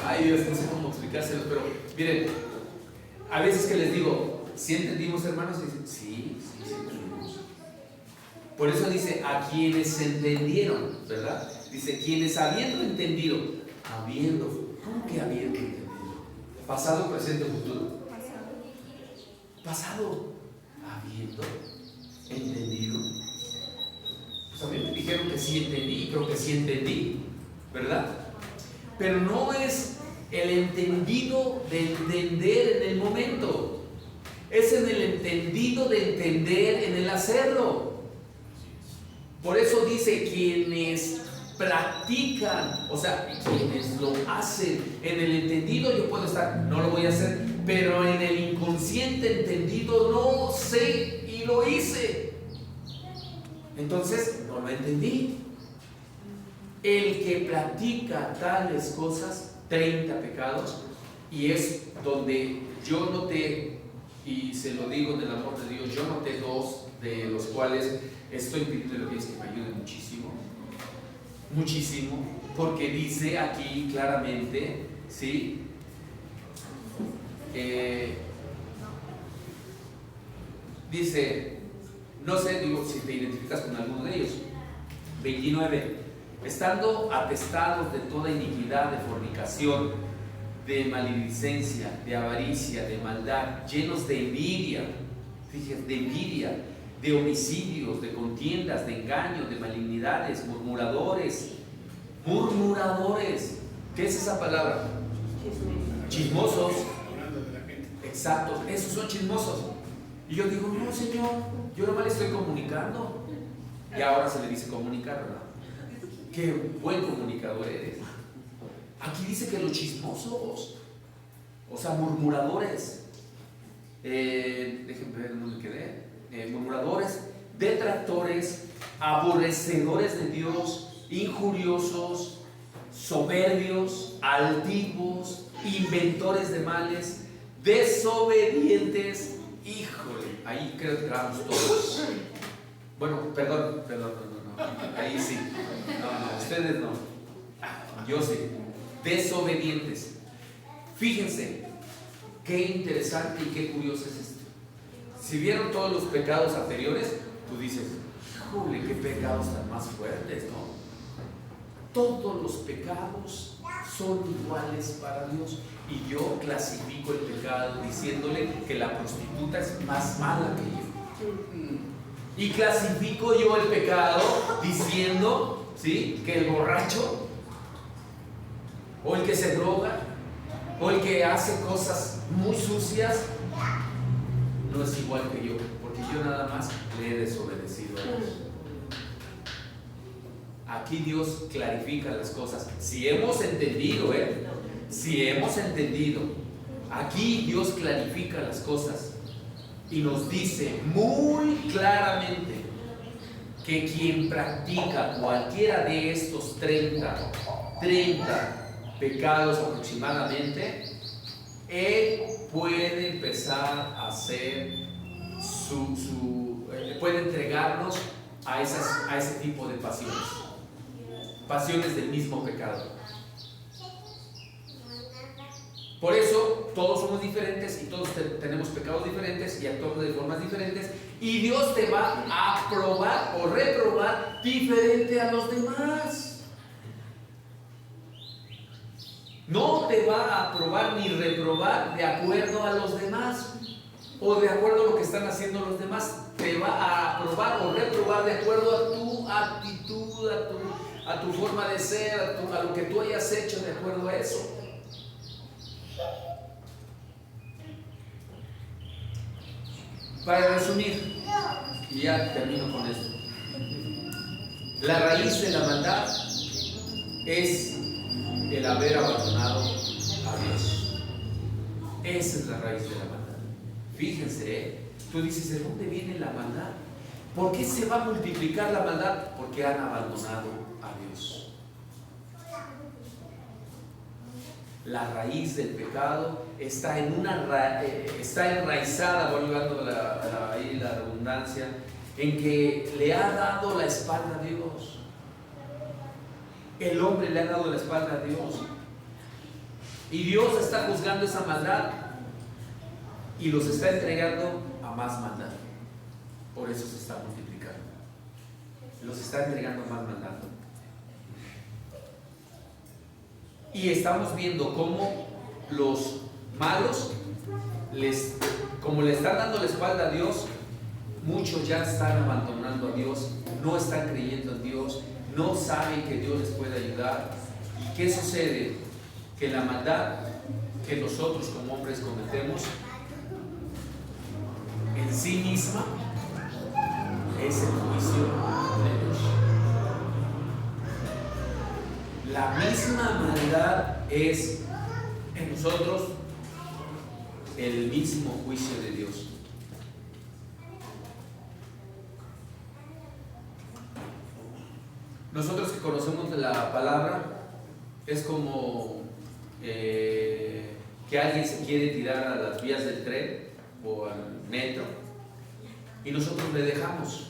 [SPEAKER 1] ay Dios, no sé cómo explicárselo, pero miren, a veces que les digo, ¿sí entendimos, hermanos? Y dicen, sí entendimos. Por eso dice, a quienes entendieron, ¿verdad? Dice, quienes habiendo entendido, ¿cómo que habiendo entendido? Pasado, presente, futuro. Pasado, habiendo entendido. Pues a mí me dijeron que sí entendí, creo que sí entendí, ¿verdad? Pero no es el entendido de entender en el momento, es en el entendido de entender en el hacerlo. Por eso dice quienes practican, o sea, quienes lo hacen. En el entendido yo puedo estar, no lo voy a hacer, pero en el inconsciente entendido no sé y lo hice. Entonces no lo entendí. El que practica tales cosas, 30 pecados, y es donde yo noté, y se lo digo en el amor de Dios, yo noté 2 de los cuales estoy pidiendo a Dios que me ayude muchísimo, porque dice aquí claramente, ¿sí? Dice, no sé, digo, si te identificas con alguno de ellos. 29, estando atestados de toda iniquidad, de fornicación, de maledicencia, de avaricia, de maldad, llenos de envidia, fíjense, de envidia, de homicidios, de contiendas, de engaños, de malignidades, murmuradores. ¿Qué es esa palabra? Chismosos. Exacto, esos son chismosos. Y yo digo, no, Señor, yo nomás le estoy comunicando. Y ahora se le dice comunicar, ¿verdad? Qué buen comunicador eres. Aquí dice que los chismosos, o sea, murmuradores, déjenme ver dónde me quedé. Murmuradores, detractores, aborrecedores de Dios, injuriosos, soberbios, altivos, inventores de males, desobedientes. Híjole, ahí creo que entramos todos. Bueno, perdón, no, ahí sí. No, ustedes no. Yo sí. Desobedientes. Fíjense, qué interesante y qué curioso es esto. Si vieron todos los pecados anteriores, tú dices, híjole, qué pecados tan más fuertes, ¿no? Todos los pecados son iguales para Dios. Y yo clasifico el pecado diciéndole que la prostituta es más mala que yo. Y clasifico yo el pecado diciendo, ¿sí?, que el borracho, o el que se droga, o el que hace cosas muy sucias, no es igual que yo, porque yo nada más le he desobedecido a Dios. Aquí Dios clarifica las cosas. Si hemos entendido, si hemos entendido, aquí Dios clarifica las cosas y nos dice muy claramente que quien practica cualquiera de estos 30 pecados aproximadamente, él puede empezar a hacer puede entregarnos a ese tipo de pasiones del mismo pecado. Por eso todos somos diferentes y todos tenemos pecados diferentes y actuamos de formas diferentes, y Dios te va a aprobar o reprobar diferente a los demás. No te va a aprobar ni reprobar de acuerdo a los demás o de acuerdo a lo que están haciendo los demás. Te va a aprobar o reprobar de acuerdo a tu actitud, a tu forma de ser, a lo que tú hayas hecho de acuerdo a eso. Para resumir, y ya termino con esto, la raíz de la maldad es el haber abandonado a Dios. Esa es la raíz de la maldad. Fíjense, tú dices, ¿de dónde viene la maldad? ¿Por qué se va a multiplicar la maldad? Porque han abandonado a Dios. La raíz del pecado está enraizada, volviendo ahí la redundancia, en que le ha dado la espalda a Dios. El hombre le ha dado la espalda a Dios. Y Dios está juzgando esa maldad y los está entregando a más maldad. Por eso se está multiplicando. Los está entregando a más maldad. Y estamos viendo cómo los malos, como le están dando la espalda a Dios, muchos ya están abandonando a Dios, no están creyendo en Dios, no saben que Dios les puede ayudar. ¿Y qué sucede? Que la maldad que nosotros como hombres cometemos en sí misma es el juicio de Dios. La misma maldad es en nosotros el mismo juicio de Dios. Nosotros que conocemos la palabra, es como que alguien se quiere tirar a las vías del tren o al metro y nosotros le dejamos.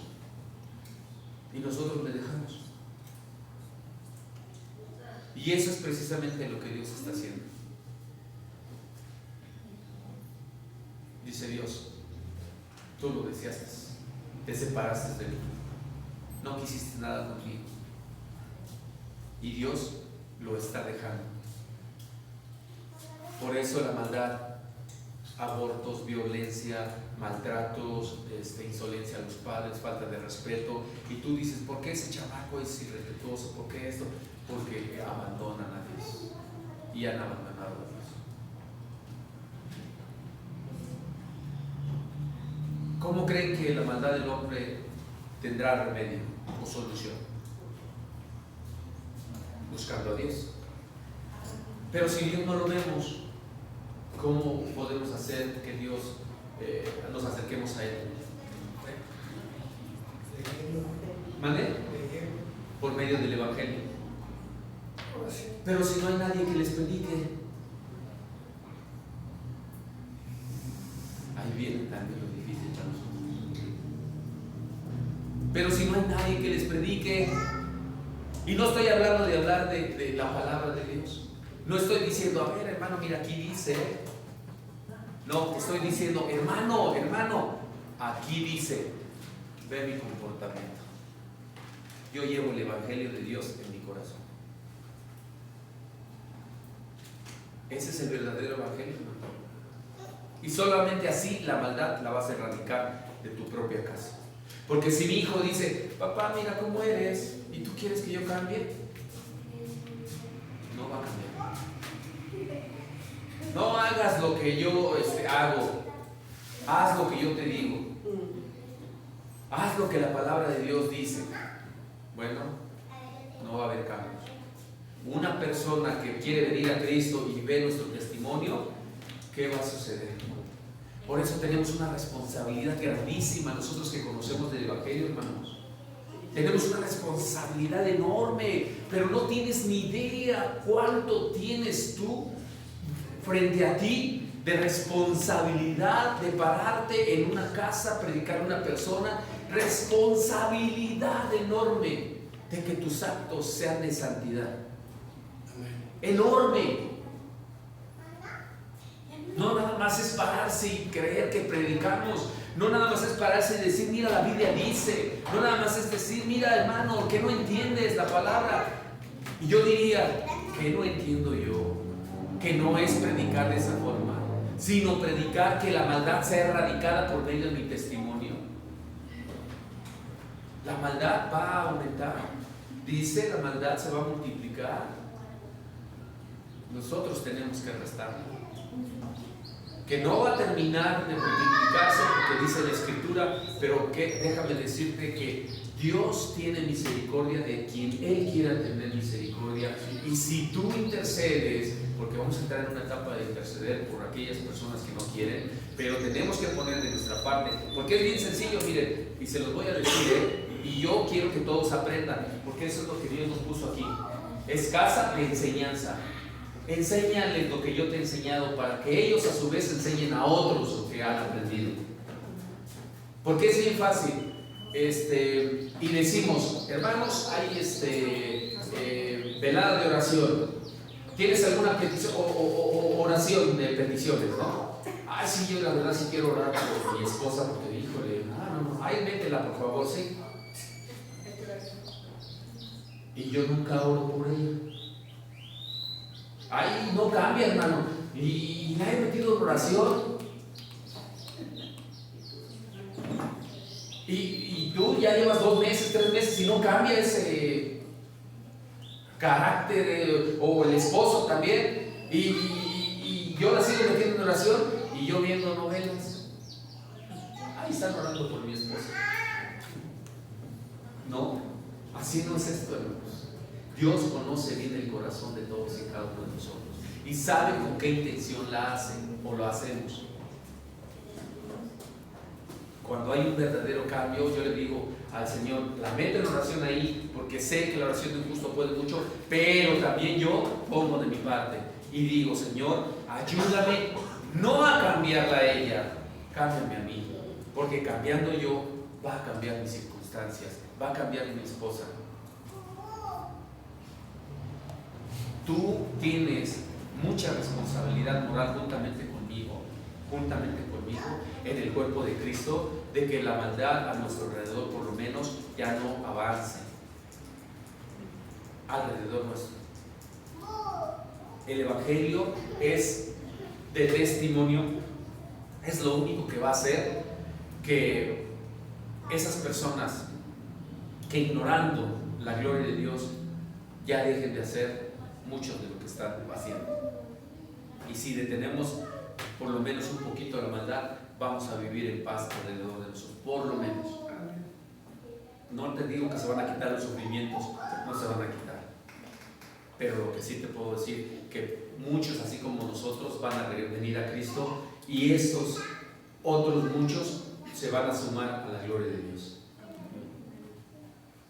[SPEAKER 1] Y eso es precisamente lo que Dios está haciendo. Dice Dios, tú lo deseaste, te separaste de mí, no quisiste nada conmigo. Y Dios lo está dejando. Por eso la maldad, abortos, violencia, maltratos, insolencia a los padres, falta de respeto. Y tú dices, ¿por qué ese chamaco es irrespetuoso? ¿Por qué esto? Porque abandonan a Dios y han abandonado a Dios. ¿Cómo creen que la maldad del hombre tendrá remedio o solución? Buscando a Dios. Pero si Dios no lo vemos, ¿cómo podemos hacer que Dios nos acerquemos a Él? ¿Mande? Por medio del Evangelio. Pero si no hay nadie que les predique, ahí viene también lo difícil para nosotros. Pero si no hay nadie que les predique, y no estoy hablando de hablar de la palabra de Dios, no estoy diciendo, a ver hermano, mira aquí dice, no, estoy diciendo, hermano, Aquí dice, ve mi comportamiento. Yo llevo el Evangelio de Dios en mi corazón. Ese es el verdadero Evangelio. Y solamente así la maldad la vas a erradicar de tu propia casa. Porque si mi hijo dice, papá, mira cómo eres, ¿y tú quieres que yo cambie? No va a cambiar. No hagas lo que yo hago. Haz lo que yo te digo. Haz lo que la palabra de Dios dice. Bueno, no va a haber cambios. Una persona que quiere venir a Cristo y ve nuestro testimonio, ¿qué va a suceder? Por eso tenemos una responsabilidad grandísima nosotros que conocemos del Evangelio, hermanos. Tenemos una responsabilidad enorme, pero no tienes ni idea cuánto tienes tú frente a ti de responsabilidad de pararte en una casa, predicar a una persona. Responsabilidad enorme de que tus actos sean de santidad. Enorme. No nada más es pararse y creer que predicamos. No nada más es pararse y decir, mira, la Biblia dice. No nada más es decir, mira, hermano, que no entiendes la palabra. Y yo diría, que no entiendo yo, que no es predicar de esa forma, sino predicar que la maldad sea erradicada por medio de mi testimonio. La maldad va a aumentar. Dice, la maldad se va a multiplicar. Nosotros tenemos que restarla. Que no va a terminar de multiplicarse porque dice la Escritura, pero que déjame decirte que Dios tiene misericordia de quien Él quiera tener misericordia. Y si tú intercedes, porque vamos a entrar en una etapa de interceder por aquellas personas que no quieren, pero tenemos que poner de nuestra parte, porque es bien sencillo, miren, y se los voy a decir, y yo quiero que todos aprendan, porque eso es lo que Dios nos puso aquí. Es casa de enseñanza. Enséñales lo que yo te he enseñado para que ellos a su vez enseñen a otros lo que han aprendido. Porque es bien fácil. Y decimos, hermanos, hay velada de oración. ¿Tienes alguna petición o oración de peticiones, no? Ay, sí, yo la verdad sí quiero orar por mi esposa porque híjole, no. Ay, métela por favor, sí. Y yo nunca oro por ella. Ay, no cambia, hermano. Y la he metido en oración. Y tú ya llevas 2 meses, 3 meses y no cambia ese carácter, o el esposo también. Y yo la sigo metiendo en oración y yo viendo novelas. Ahí están orando por mi esposa. No, así no es esto, hermanos. Dios conoce bien el corazón de todos y cada uno de nosotros y sabe con qué intención la hacen o lo hacemos. Cuando hay un verdadero cambio, yo le digo al Señor, la meto en oración ahí porque sé que la oración de un justo puede mucho, pero también yo pongo de mi parte y digo, Señor, ayúdame no a cambiarla a ella, cámbiame a mí, porque cambiando yo va a cambiar mis circunstancias, va a cambiar mi esposa. Tú tienes mucha responsabilidad moral juntamente conmigo, en el cuerpo de Cristo, de que la maldad a nuestro alrededor por lo menos ya no avance alrededor nuestro. El Evangelio es de testimonio, es lo único que va a hacer que esas personas que ignorando la gloria de Dios ya dejen de hacer mucho de lo que están haciendo. Y si detenemos por lo menos un poquito la maldad, vamos a vivir en paz alrededor de nosotros, por lo menos. No te digo que se van a quitar los sufrimientos, no se van a quitar, pero lo que sí te puedo decir, que muchos así como nosotros van a venir a Cristo, y estos otros muchos se van a sumar a la gloria de Dios.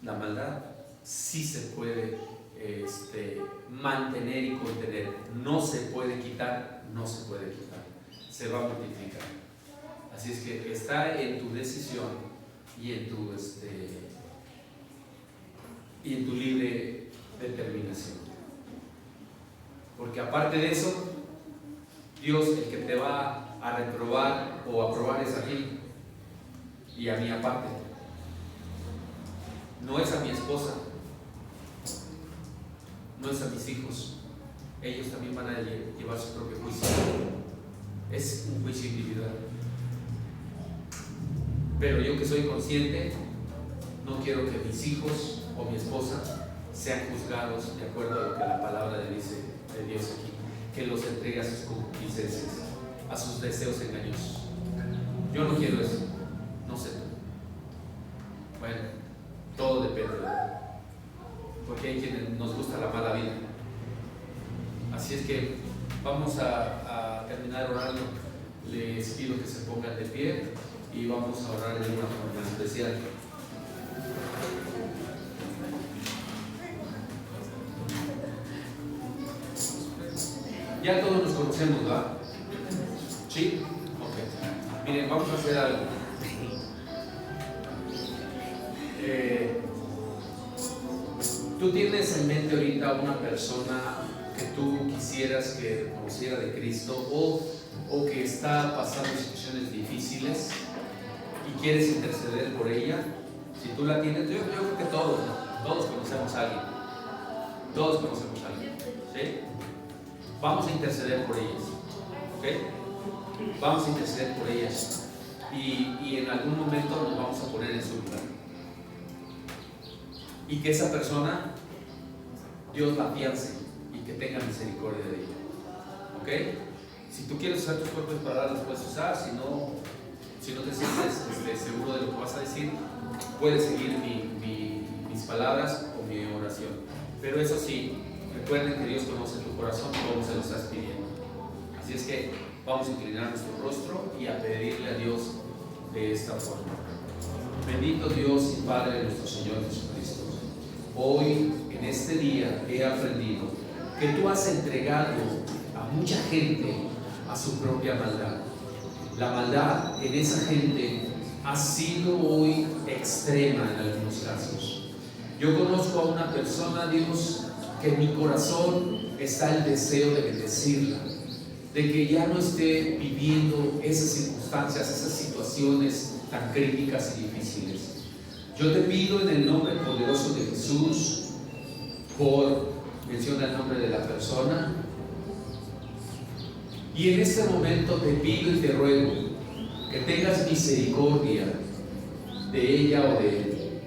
[SPEAKER 1] La maldad sí se puede mantener y contener, no se puede quitar, se va a multiplicar. Así es que está en tu decisión y en tu libre determinación, porque aparte de eso, Dios, el que te va a reprobar o aprobar es a ti. y a mí aparte. No es a mi esposa, no es a mis hijos. Ellos también van a llevar su propio juicio. Es un juicio individual. Pero yo, que soy consciente, no quiero que mis hijos o mi esposa sean juzgados de acuerdo a lo que la palabra le dice de Dios aquí, que los entregue a sus concupiscencias, a sus deseos engañosos. Yo no quiero eso, no sé tú. Bueno, todo depende, ¿verdad? Porque hay quienes nos gusta la mala vida. Así es que vamos a terminar orando. Les pido que se pongan de pie y vamos a orar de una forma especial. Ya todos nos conocemos, ¿verdad? ¿Sí? Ok. Miren, vamos a hacer algo. ¿Tú tienes en mente ahorita una persona que tú quisieras que conociera de Cristo o que está pasando situaciones difíciles y quieres interceder por ella? Si tú la tienes, yo creo que todos, ¿no? Todos conocemos a alguien. Todos conocemos a alguien. ¿Sí? Vamos a interceder por ellas. ¿Ok? Vamos a interceder por ellas. Y en algún momento nos vamos a poner en su lugar. Y que esa persona, Dios la afiance y que tenga misericordia de ella. ¿Ok? Si tú quieres usar tus propias palabras, puedes usar. Si no te sientes seguro de lo que vas a decir, puedes seguir mis palabras o mi oración. Pero eso sí, recuerden que Dios conoce tu corazón como se lo estás pidiendo. Así es que vamos a inclinar nuestro rostro y a pedirle a Dios de esta forma. Bendito Dios y Padre de nuestro Señor Jesucristo. Hoy, en este día, he aprendido que tú has entregado a mucha gente a su propia maldad. La maldad en esa gente ha sido hoy extrema en algunos casos. Yo conozco a una persona, Dios, que en mi corazón está el deseo de bendecirla, de que ya no esté viviendo esas circunstancias, esas situaciones tan críticas y difíciles. Yo te pido en el nombre poderoso de Jesús, menciona el nombre de la persona, y en este momento te pido y te ruego que tengas misericordia de ella o de él.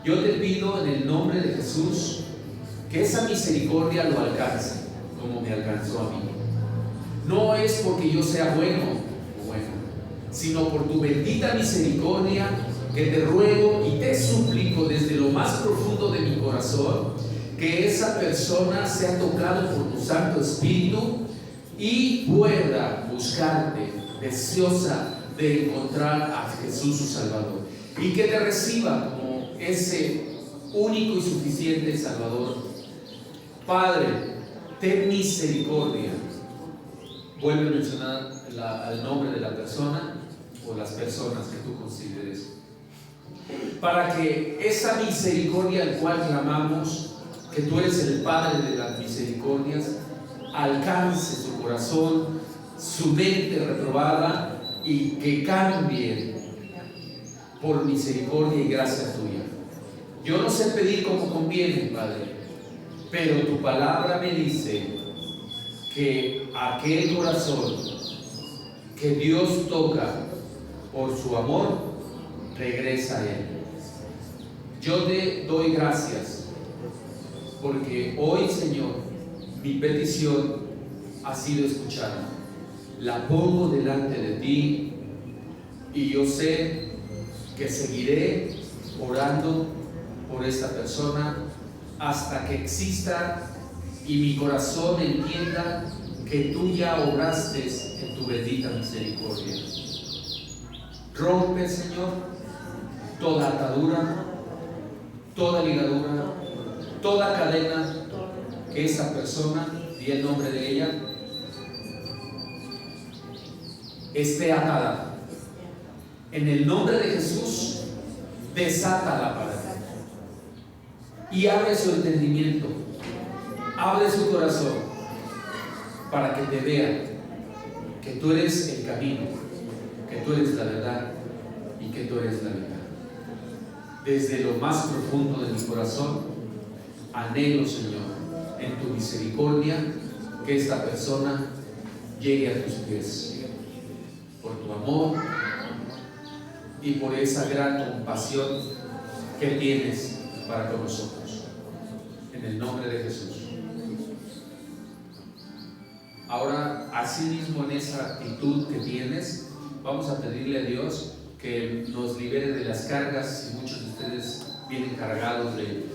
[SPEAKER 1] Yo te pido en el nombre de Jesús que esa misericordia lo alcance como me alcanzó a mí. No es porque yo sea bueno o buena, sino por tu bendita misericordia que te ruego y te suplico desde lo más profundo de mi corazón que esa persona sea tocada por tu Santo Espíritu y pueda buscarte, deseosa de encontrar a Jesús su Salvador, y que te reciba como ese único y suficiente Salvador. Padre, ten misericordia. Vuelve a mencionar el nombre de la persona o las personas que tú consideres, para que esa misericordia al cual clamamos, que tú eres el Padre de las misericordias, alcance su corazón, su mente reprobada, y que cambie por misericordia y gracia tuya. Yo no sé pedir como conviene, Padre, pero tu palabra me dice que aquel corazón que Dios toca por su amor, regresa a Él. Yo te doy gracias porque hoy, Señor, mi petición ha sido escuchada. La pongo delante de ti y yo sé que seguiré orando por esta persona hasta que exista y mi corazón entienda que tú ya obraste en tu bendita misericordia. Rompe, Señor, toda atadura, toda ligadura, toda cadena que esa persona, di el nombre de ella, esté atada. En el nombre de Jesús, desátala para ti y abre su entendimiento, abre su corazón para que te vea que tú eres el camino, que tú eres la verdad y que que tú eres la vida. Desde lo más profundo de mi corazón, anhelo, Señor, en tu misericordia, que esta persona llegue a tus pies, por tu amor y por esa gran compasión que tienes para con nosotros. En el nombre de Jesús. Ahora, así mismo, en esa actitud que tienes, vamos a pedirle a Dios que nos libere de las cargas. Y muchos de ustedes vienen cargados de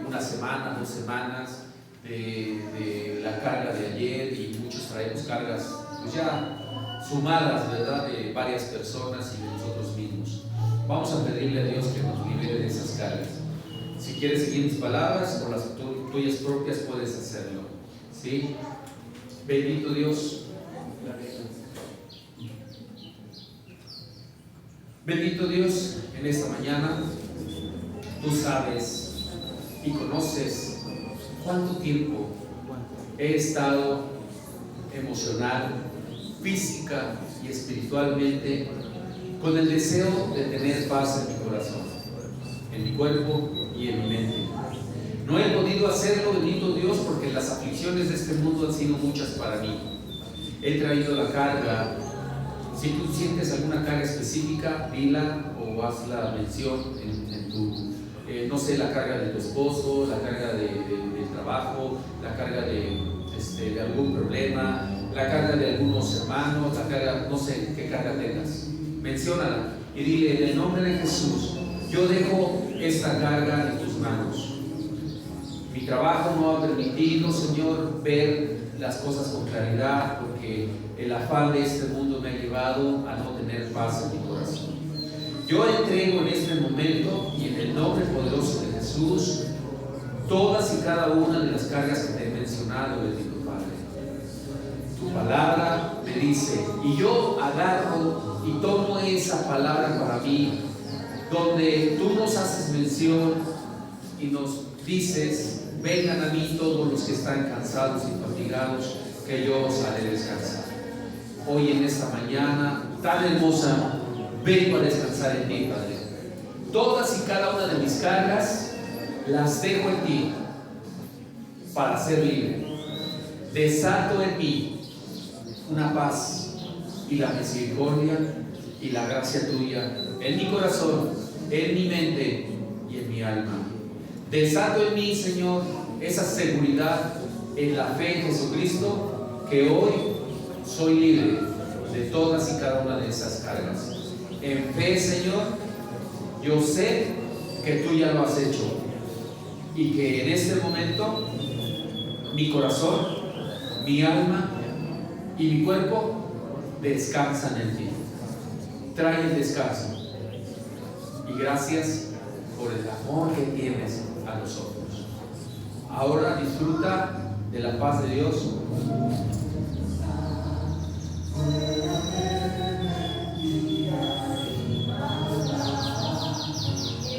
[SPEAKER 1] una semana, 2 semanas, de la carga de ayer, y muchos traemos cargas pues ya sumadas, ¿verdad?, de varias personas y de nosotros mismos. Vamos a pedirle a Dios que nos libere de esas cargas. Si quieres seguir mis palabras o las tuyas propias, puedes hacerlo, ¿sí? Bendito Dios. Bendito Dios, en esta mañana tú sabes y conoces cuánto tiempo he estado emocional, física y espiritualmente con el deseo de tener paz en mi corazón, en mi cuerpo y en mi mente. No he podido hacerlo, bendito Dios, porque las aflicciones de este mundo han sido muchas para mí. He traído la carga. Si tú sientes alguna carga específica, dila o haz la mención en tu, no sé, la carga de tu esposo, la carga del trabajo, la carga de algún problema, la carga de algunos hermanos, la carga, no sé qué carga tengas. Menciónala y dile: en el nombre de Jesús, yo dejo esta carga en tus manos. Mi trabajo no ha permitido, Señor, ver las cosas con claridad, porque el afán de este mundo me ha llevado a no tener paz en mi corazón. Yo entrego en este momento, y en el nombre poderoso de Jesús, todas y cada una de las cargas que te he mencionado, bendito Padre. Tu palabra me dice, y yo agarro y tomo esa palabra para mí, donde tú nos haces mención y nos dices: vengan a mí todos los que están cansados y fatigados, que yo os haré descansar. Hoy, en esta mañana tan hermosa, vengo a descansar en ti, Padre. Todas y cada una de mis cargas las dejo en ti para ser libre. Desato en mí una paz y la misericordia y la gracia tuya en mi corazón, en mi mente y en mi alma. Desato en mí, Señor, esa seguridad en la fe en Jesucristo, que hoy soy libre de todas y cada una de esas cargas. En fe, Señor, yo sé que tú ya lo has hecho, y que en este momento mi corazón, mi alma y mi cuerpo descansan en ti. Trae el descanso. Y gracias por el amor que tienes a nosotros. Ahora disfruta de la paz de Dios.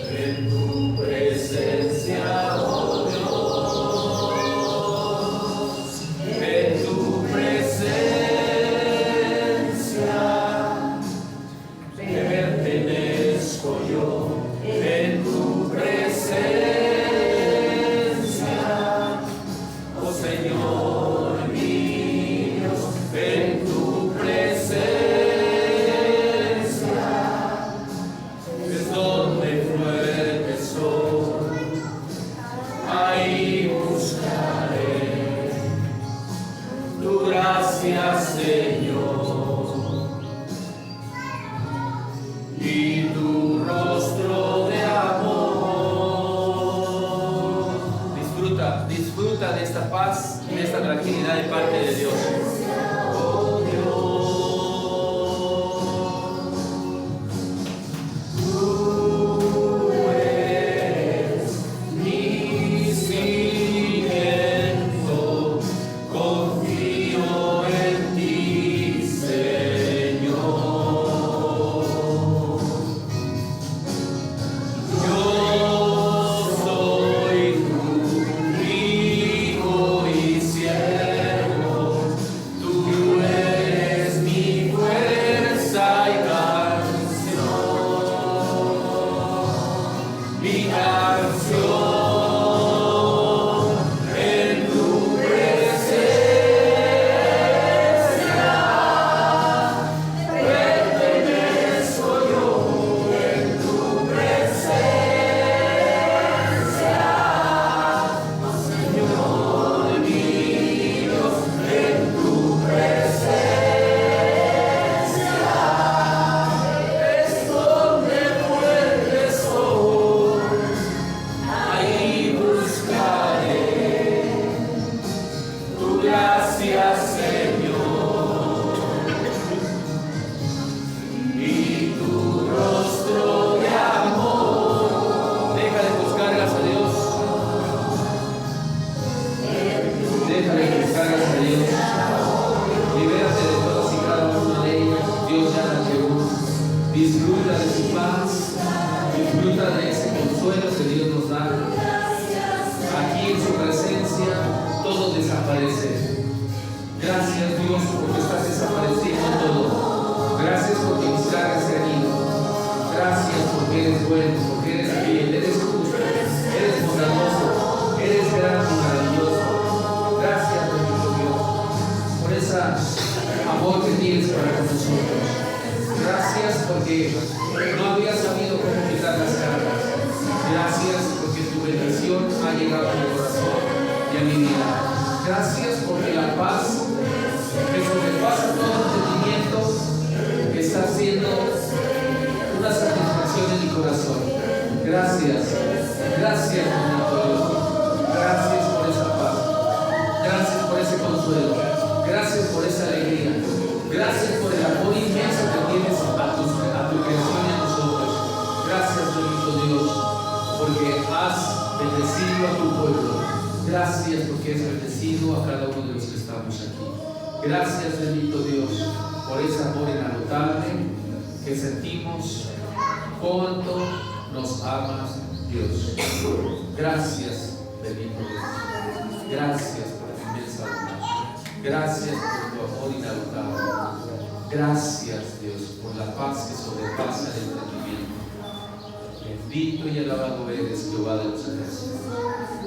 [SPEAKER 1] En tu presencia, oh Dios, en tu presencia te pertenezco yo, en tu presencia, oh Señor mío, en tu presencia. Disfruta de su paz, disfruta de ese consuelo que Dios nos da. Aquí en su presencia todo desaparece. Gracias, Dios, porque estás desapareciendo todo. Gracias porque mis cargas se han ido. Gracias porque eres bueno, porque eres fiel, eres justo, eres bondadoso, eres grande y maravilloso. Gracias, bendito Dios, por ese amor que tienes para nosotros. Gracias porque no había sabido cómo quitar las cargas. Gracias porque tu bendición ha llegado a mi corazón y a mi vida. Gracias porque la paz que sobrepasa todo entendimiento está haciendo una satisfacción en mi corazón. Gracias, gracias, bendito Dios. Gracias por esa paz. Gracias por ese consuelo. Gracias por esa alegría. Gracias por el amor inmenso que tienes a tu creación y a nosotros. Gracias, bendito Dios, porque has bendecido a tu pueblo. Gracias porque has bendecido a cada uno de los que estamos aquí. Gracias, bendito Dios, por ese amor inagotable que sentimos. Cuánto nos amas, Dios. Gracias, bendito Dios. Gracias por tu inmensa bondad. Gracias por tu amor inagotable. Gracias, Dios, por la paz que sobrepasa el entendimiento. Bendito y alabado eres, Jehová de los ejércitos.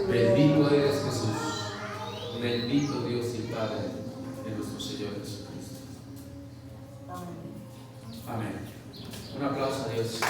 [SPEAKER 1] Bendito eres, Jesús. Bendito Dios y Padre de nuestro Señor Jesucristo. Amén. Un aplauso a Dios.